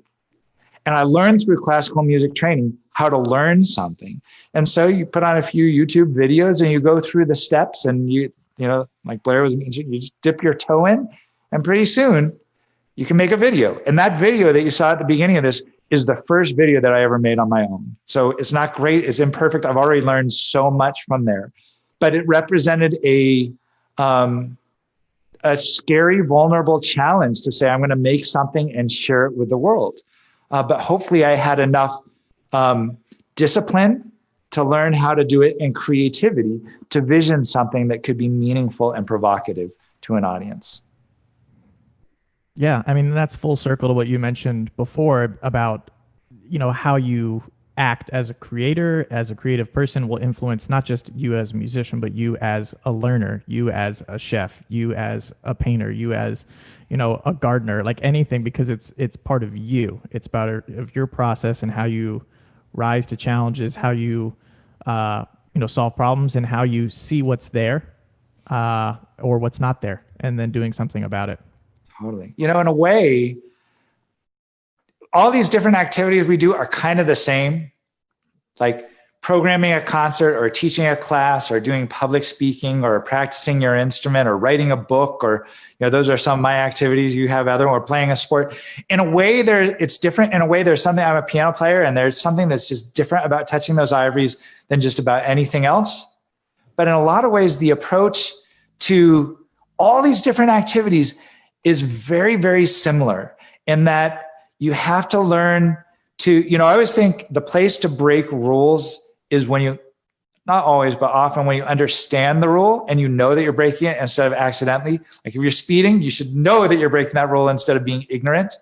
Speaker 2: And I learned through classical music training how to learn something. And so you put on a few YouTube videos and you go through the steps and like Blair was mentioning, you just dip your toe in and pretty soon you can make a video. And that video that you saw at the beginning of this is the first video that I ever made on my own. So it's not great. It's imperfect. I've already learned so much from there, but it represented a scary, vulnerable challenge to say, I'm going to make something and share it with the world. But hopefully I had enough discipline to learn how to do it and creativity to vision something that could be meaningful and provocative to an audience.
Speaker 3: Yeah, that's full circle to what you mentioned before about, how you act as a creator, as a creative person will influence not just you as a musician, but you as a learner, you as a chef, you as a painter, you as, a gardener, like anything, because it's part of you. It's part of your process and how you rise to challenges, how you, solve problems and how you see what's there or what's not there, and then doing something about it.
Speaker 2: Totally. In a way, all these different activities we do are kind of the same, like programming a concert or teaching a class or doing public speaking or practicing your instrument or writing a book, or, those are some of my activities. You have other, or playing a sport. In a way, it's different. In a way, there's something, I'm a piano player, and there's something that's just different about touching those ivories than just about anything else. But in a lot of ways, the approach to all these different activities is very, very similar in that you have to learn to, I always think the place to break rules is when you, not always, but often when you understand the rule and you know that you're breaking it instead of accidentally. Like if you're speeding, you should know that you're breaking that rule instead of being ignorant.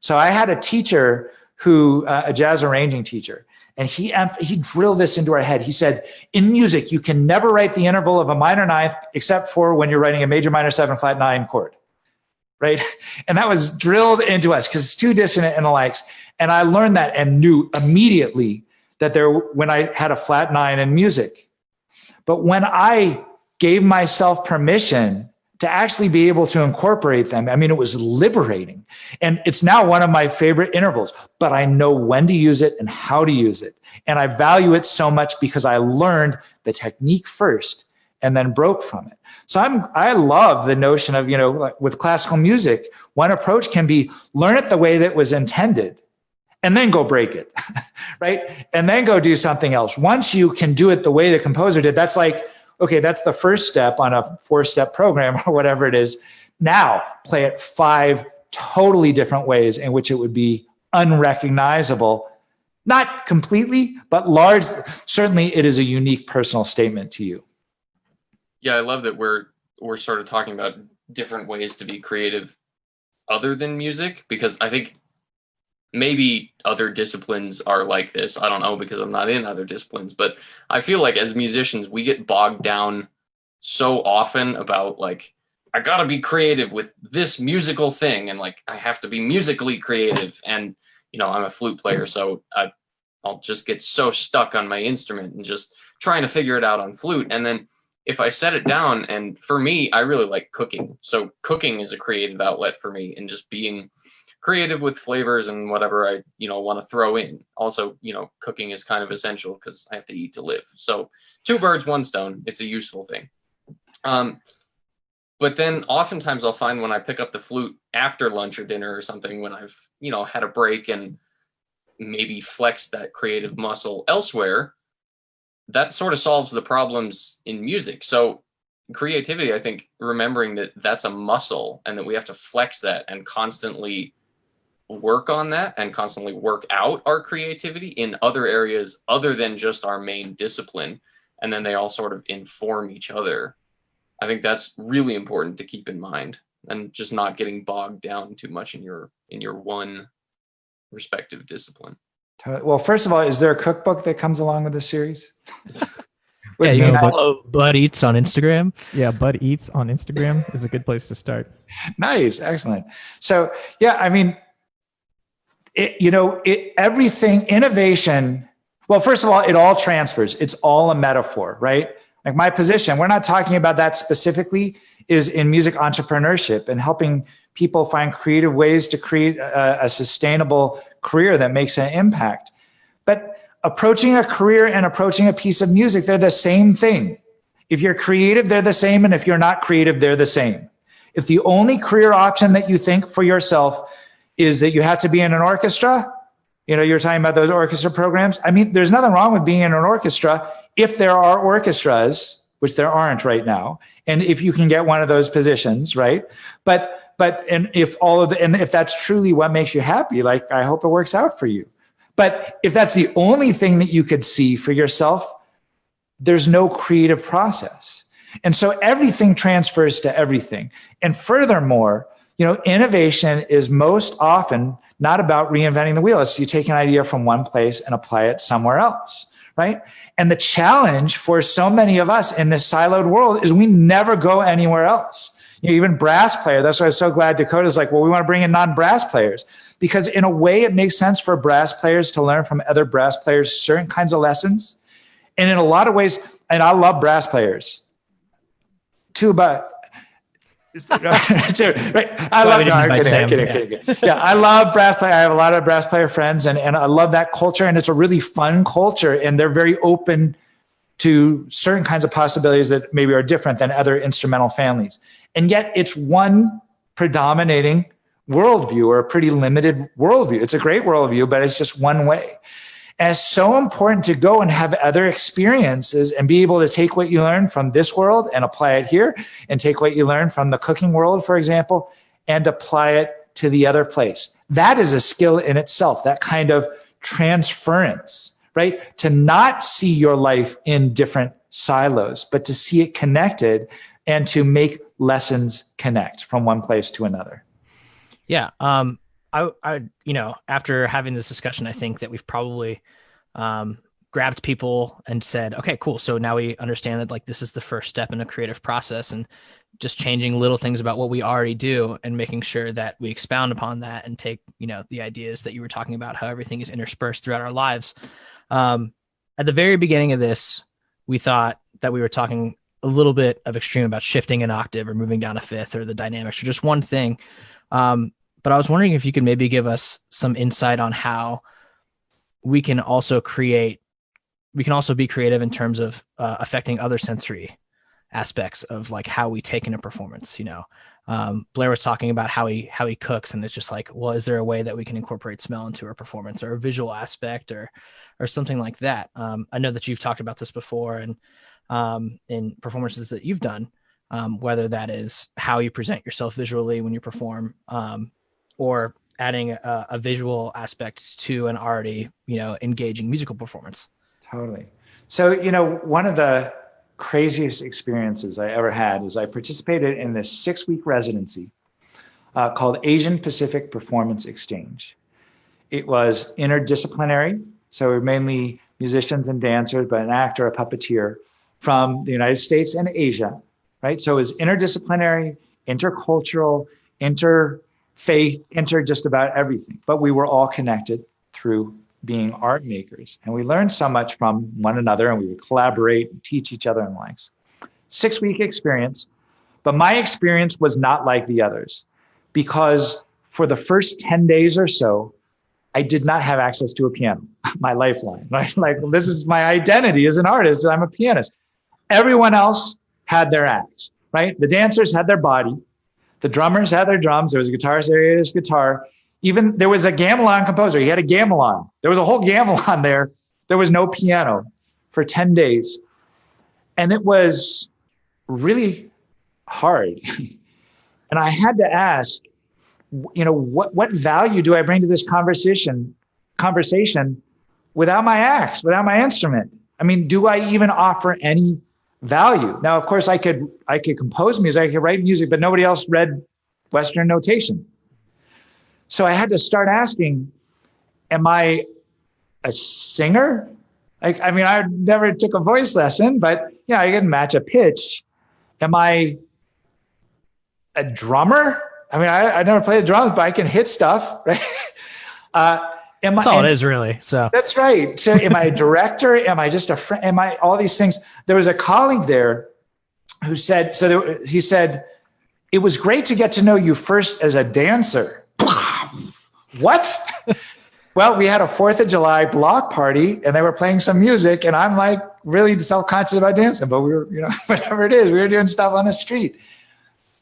Speaker 2: So I had a teacher who, a jazz arranging teacher, and he drilled this into our head. He said, in music, you can never write the interval of a minor ninth except for when you're writing a major minor 7 flat 9 chord. Right? And that was drilled into us because it's too dissonant and the likes. And I learned that and knew immediately that when I had a flat 9 in music. But when I gave myself permission to actually be able to incorporate them. I mean, it was liberating. And it's now one of my favorite intervals, but I know when to use it and how to use it. And I value it so much because I learned the technique first and then broke from it. So I love the notion of, like with classical music, one approach can be learn it the way that was intended and then go break it, right? And then go do something else. Once you can do it the way the composer did, that's like, okay, that's the first step on a 4-step program or whatever it is. Now play it 5 totally different ways in which it would be unrecognizable. Not completely, but large. Certainly it is a unique personal statement to you.
Speaker 4: Yeah, I love that we're sort of talking about different ways to be creative other than music, because I think maybe other disciplines are like this. I don't know, because I'm not in other disciplines, but I feel like as musicians, we get bogged down so often about like, I gotta be creative with this musical thing. And like, I have to be musically creative. And, I'm a flute player, so I'll just get so stuck on my instrument and just trying to figure it out on flute. And then if I set it down, and for me, I really like cooking. So cooking is a creative outlet for me, and just being creative with flavors and whatever I, want to throw in. Also, cooking is kind of essential because I have to eat to live. So 2 birds, 1 stone. It's a useful thing. But then oftentimes I'll find when I pick up the flute after lunch or dinner or something, when I've, had a break and maybe flexed that creative muscle elsewhere, that sort of solves the problems in music. So creativity, I think, remembering that that's a muscle and that we have to flex that and constantly work on that and constantly work out our creativity in other areas other than just our main discipline. And then they all sort of inform each other. I think that's really important to keep in mind, and just not getting bogged down too much in your one respective discipline.
Speaker 2: Well, first of all, is there a cookbook that comes along with this series?
Speaker 1: Yeah, you can follow Bud Eats on Instagram.
Speaker 3: Yeah, Bud Eats on Instagram is a good place to start.
Speaker 2: Nice, excellent. So, yeah, I mean, everything, innovation, well, first of all, it all transfers. It's all a metaphor, right? Like my position, we're not talking about that specifically, is in music entrepreneurship and helping people find creative ways to create a sustainable career that makes an impact. But approaching a career and approaching a piece of music, they're the same thing. If you're creative, they're the same. And if you're not creative, they're the same. If the only career option that you think for yourself is that you have to be in an orchestra, you're talking about those orchestra programs. I mean, there's nothing wrong with being in an orchestra if there are orchestras, which there aren't right now. And if you can get one of those positions, right? And if that's truly what makes you happy, like, I hope it works out for you. But if that's the only thing that you could see for yourself, there's no creative process. And so everything transfers to everything. And furthermore, innovation is most often not about reinventing the wheel. It's you take an idea from one place and apply it somewhere else, right? And the challenge for so many of us in this siloed world is we never go anywhere else. Even brass player, that's why I'm so glad Dakota's like, well, we want to bring in non-brass players, because in a way it makes sense for brass players to learn from other brass players certain kinds of lessons. And in a lot of ways, and I love brass players, tuba, right? I'm kidding. Yeah, I love brass player. I have a lot of brass player friends, and I love that culture, and it's a really fun culture, and they're very open to certain kinds of possibilities that maybe are different than other instrumental families. And yet it's one predominating worldview, or a pretty limited worldview. It's a great worldview, but it's just one way. And it's so important to go and have other experiences and be able to take what you learn from this world and apply it here, and take what you learn from the cooking world, for example, and apply it to the other place. That is a skill in itself, that kind of transference, right? To not see your life in different silos, but to see it connected and to make lessons connect from one place to another.
Speaker 1: Yeah. After having this discussion, I think that we've probably grabbed people and said, okay, cool. So now we understand that like this is the first step in a creative process, and just changing little things about what we already do and making sure that we expound upon that and take, the ideas that you were talking about, how everything is interspersed throughout our lives. At the very beginning of this, we thought that we were talking a little bit of extreme about shifting an octave or moving down a fifth or the dynamics or just one thing. But I was wondering if you could maybe give us some insight on how we can also be creative in terms of affecting other sensory aspects of like how we take in a performance. Blair was talking about how he cooks, and it's just like, well, is there a way that we can incorporate smell into our performance or a visual aspect or something like that? I know that you've talked about this before and in performances that you've done, whether that is how you present yourself visually when you perform, or adding a visual aspect to an already, engaging musical performance.
Speaker 2: Totally. So, one of the craziest experiences I ever had is I participated in this 6-week residency called Asian Pacific Performance Exchange. It was interdisciplinary. So we were mainly musicians and dancers, but an actor, a puppeteer from the United States and Asia, right? So it was interdisciplinary, intercultural, interfaith, just about everything. But we were all connected through being art makers. And we learned so much from one another, and we would collaborate and teach each other and likes. 6-week experience. But my experience was not like the others, because for the first 10 days or so, I did not have access to a piano, my lifeline, right? Like, this is my identity as an artist. I'm a pianist. Everyone else had their acts, right? The dancers had their body. The drummers had their drums. There was a guitarist, there he had his guitar. Even there was a gamelan composer. He had a gamelan. There was a whole gamelan there. There was no piano for 10 days. And it was really hard. And I had to ask, what value do I bring to this conversation without my axe, without my instrument? I mean, do I even offer any value? Now, of course, I could compose music, I could write music, but nobody else read Western notation. So I had to start asking, am I a singer? I never took a voice lesson, but I can match a pitch. Am I a drummer? I never played the drums, but I can hit stuff, right?
Speaker 1: That's all it is, really. So
Speaker 2: that's right. So am I a director? Am I just a friend? Am I all these things? There was a colleague there who said, he said, it was great to get to know you first as a dancer. What? Well, we had a 4th of July block party and they were playing some music and I'm like really self-conscious about dancing, but we were, whatever it is, we were doing stuff on the street.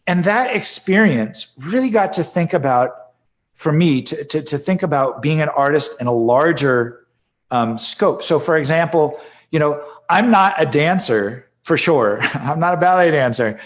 Speaker 2: And that experience really got to think about, for me, to think about being an artist in a larger scope. So for example, I'm not a dancer for sure. I'm not a ballet dancer.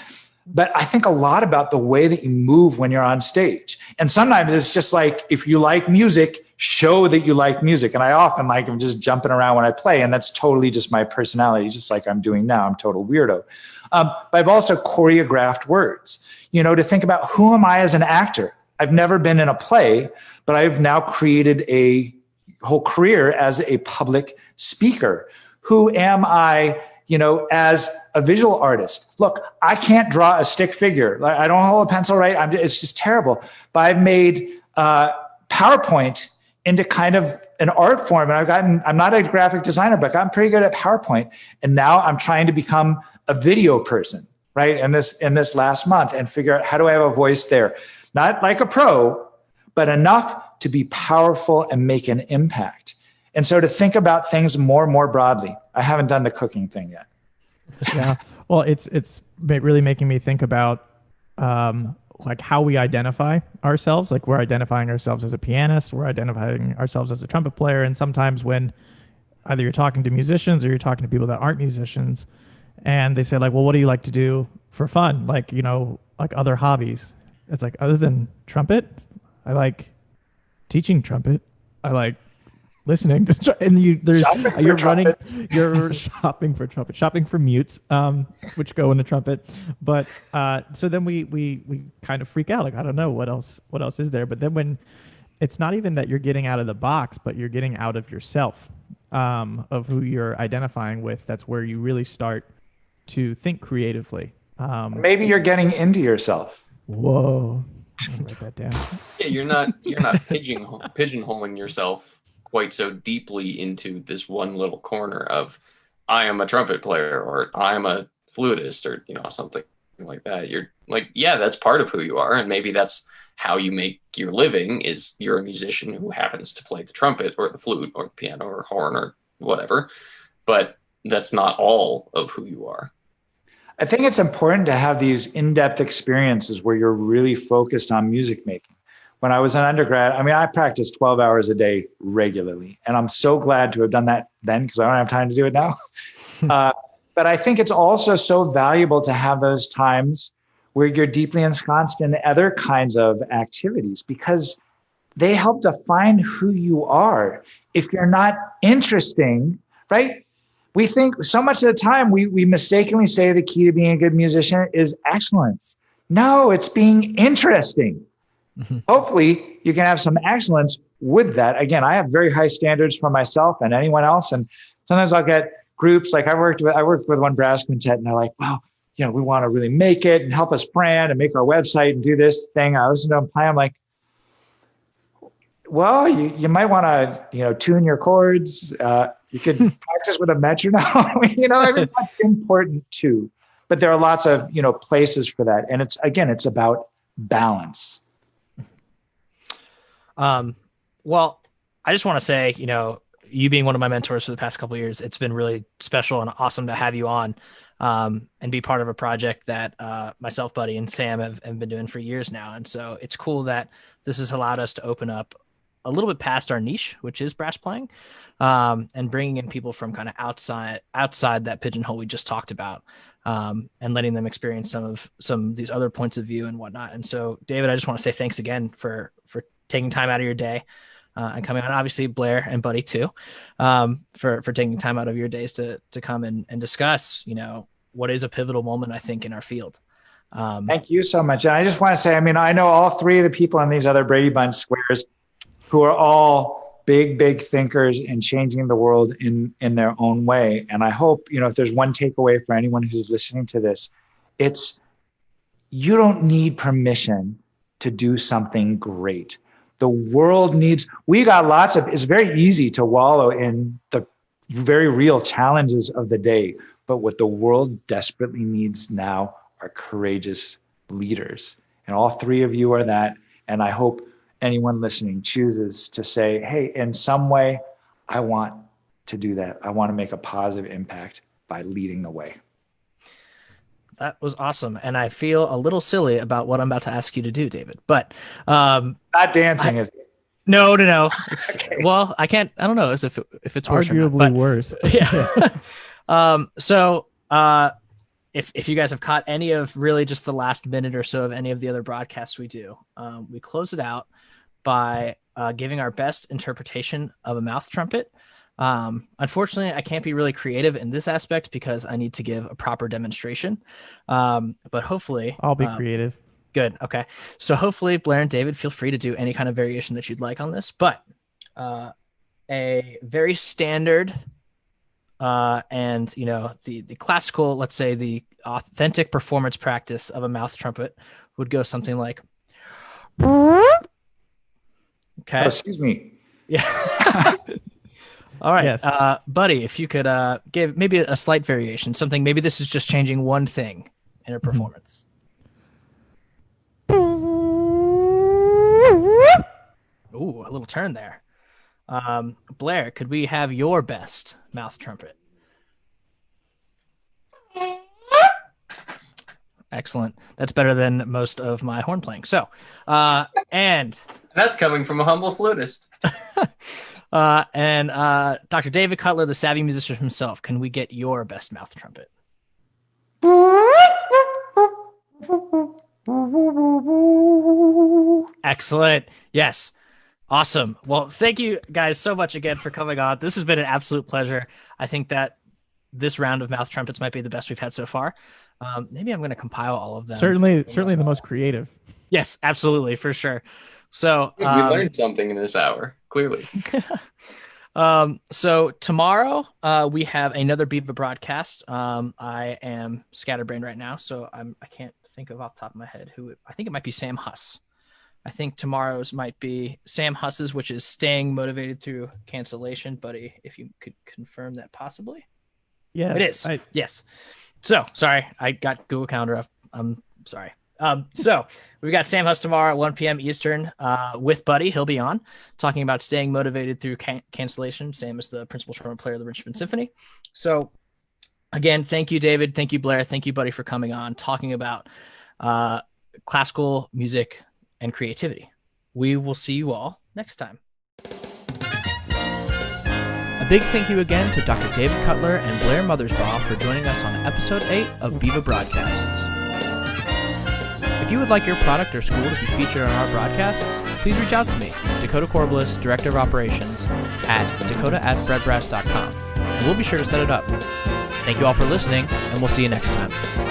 Speaker 2: But I think a lot about the way that you move when you're on stage. And sometimes it's just like, if you like music, show that you like music. And I often like, I'm just jumping around when I play. And that's totally just my personality, just like I'm doing now. I'm a total weirdo. But I've also choreographed words, to think about, who am I as an actor? I've never been in a play, but I've now created a whole career as a public speaker. Who am I, as a visual artist? Look, I can't draw a stick figure. I don't hold a pencil right. It's just terrible. But I've made PowerPoint into kind of an art form. And I'm not a graphic designer, but I'm pretty good at PowerPoint. And now I'm trying to become a video person, right? In this last month, and figure out, how do I have a voice there? Not like a pro, but enough to be powerful and make an impact. And so to think about things more and more broadly. I haven't done the cooking thing yet.
Speaker 3: Yeah. Well, it's really making me think about like how we identify ourselves. Like, we're identifying ourselves as a pianist, we're identifying ourselves as a trumpet player. And sometimes when either you're talking to musicians or you're talking to people that aren't musicians, and they say like, well, what do you like to do for fun? Like, like other hobbies. It's like, other than trumpet, I like teaching trumpet. I like listening to, and you're shopping for trumpet, shopping for mutes, which go in the trumpet. But so then we kind of freak out. Like, I don't know what else is there. But then when it's not even that you're getting out of the box, but you're getting out of yourself, of who you're identifying with, that's where you really start to think creatively.
Speaker 2: Maybe you're getting into yourself.
Speaker 3: Whoa. I'll write that down.
Speaker 4: Yeah, you're not pigeonholing yourself quite so deeply into this one little corner of, I am a trumpet player, or I am a flutist or, something like that. You're like, yeah, that's part of who you are. And maybe that's how you make your living, is you're a musician who happens to play the trumpet or the flute or the piano or horn or whatever. But that's not all of who you are.
Speaker 2: I think it's important to have these in-depth experiences where you're really focused on music making. When I was an undergrad, I practiced 12 hours a day regularly, and I'm so glad to have done that then because I don't have time to do it now. But I think it's also so valuable to have those times where you're deeply ensconced in other kinds of activities, because they help define who you are. If you're not interesting, right? We think so much of the time we mistakenly say the key to being a good musician is excellence. No, it's being interesting. Mm-hmm. Hopefully you can have some excellence with that. Again, I have very high standards for myself and anyone else. And sometimes I'll get groups like I worked with one brass quintet, and they're like, well, we want to really make it and help us brand and make our website and do this thing. I listen to them play. I'm like, well, you might want to, tune your chords. You could practice with a metronome. That's important too. But there are lots of, places for that. And it's about balance.
Speaker 1: Well, I just want to say, you being one of my mentors for the past couple of years, it's been really special and awesome to have you on, and be part of a project that myself, Buddy, and Sam have been doing for years now. And so it's cool that this has allowed us to open up a little bit past our niche, which is brass playing, and bringing in people from kind of outside that pigeonhole we just talked about, and letting them experience some of these other points of view and whatnot. And so, David, I just want to say thanks again for taking time out of your day and coming on. Obviously, Blair and Buddy too, for taking time out of your days to come and discuss, what is a pivotal moment, I think, in our field.
Speaker 2: Thank you so much. And I just want to say, I know all three of the people in these other Brady Bunch squares who are all big thinkers in changing the world in their own way. And I hope, if there's one takeaway for anyone who's listening to this, it's you don't need permission to do something great. The world needs, it's very easy to wallow in the very real challenges of the day. But what the world desperately needs now are courageous leaders. And all three of you are that. And I hope anyone listening chooses to say, hey, in some way, I want to do that. I want to make a positive impact by leading the way.
Speaker 1: That was awesome. And I feel a little silly about what I'm about to ask you to do, David, but
Speaker 2: not dancing, is it?
Speaker 1: No. Okay. Well, I don't know if it's worse.
Speaker 3: Arguably worse.
Speaker 1: Yeah. So if you guys have caught any of really just the last minute or so of any of the other broadcasts we do, we close it out by giving our best interpretation of a mouth trumpet. Unfortunately, I can't be really creative in this aspect because I need to give a proper demonstration. But hopefully
Speaker 3: I'll be creative.
Speaker 1: Good. Okay. So hopefully Blair and David, feel free to do any kind of variation that you'd like on this, but a very standard and the classical, let's say the authentic performance practice of a mouth trumpet would go something like, okay.
Speaker 2: Oh, excuse me.
Speaker 1: Yeah. All right.
Speaker 3: Yes.
Speaker 1: Buddy, if you could give maybe a slight variation, something, maybe this is just changing one thing in a performance. Ooh, a little turn there. Blair, could we have your best mouth trumpet? Excellent. That's better than most of my horn playing. So, and
Speaker 4: that's coming from a humble flutist.
Speaker 1: And Dr. David Cutler, the savvy musician himself, can we get your best mouth trumpet? Excellent. Yes. Awesome. Well, thank you guys so much again for coming on. This has been an absolute pleasure. I think that this round of mouth trumpets might be the best we've had so far. Maybe I'm going to compile all of them.
Speaker 3: Certainly the most creative.
Speaker 1: Yes, absolutely, for sure. So
Speaker 4: we learned something in this hour, clearly.
Speaker 1: So tomorrow we have another Beaver broadcast. I am scatterbrained right now, so I can't think of off the top of my head who. I think it might be Sam Huss. I think tomorrow's might be Sam Huss's, which is staying motivated through cancellation. Buddy, if you could confirm that possibly.
Speaker 3: Yeah,
Speaker 1: it is. Yes. So sorry, I got Google Calendar up. I'm sorry. So we've got Sam Huss tomorrow at 1 p.m. Eastern with Buddy. He'll be on talking about staying motivated through cancellation. Sam is the principal trumpet player of the Richmond Symphony. So again, thank you, David. Thank you, Blair. Thank you, Buddy, for coming on, talking about classical music and creativity. We will see you all next time. A big thank you again to Dr. David Cutler and Blair Mothersbaugh for joining us on episode 8 of Viva Broadcasts. If you would like your product or school to be featured on our broadcasts, please reach out to me, Dakota Corbliss, Director of Operations, at dakota@fredbrass.com, and we'll be sure to set it up. Thank you all for listening, and we'll see you next time.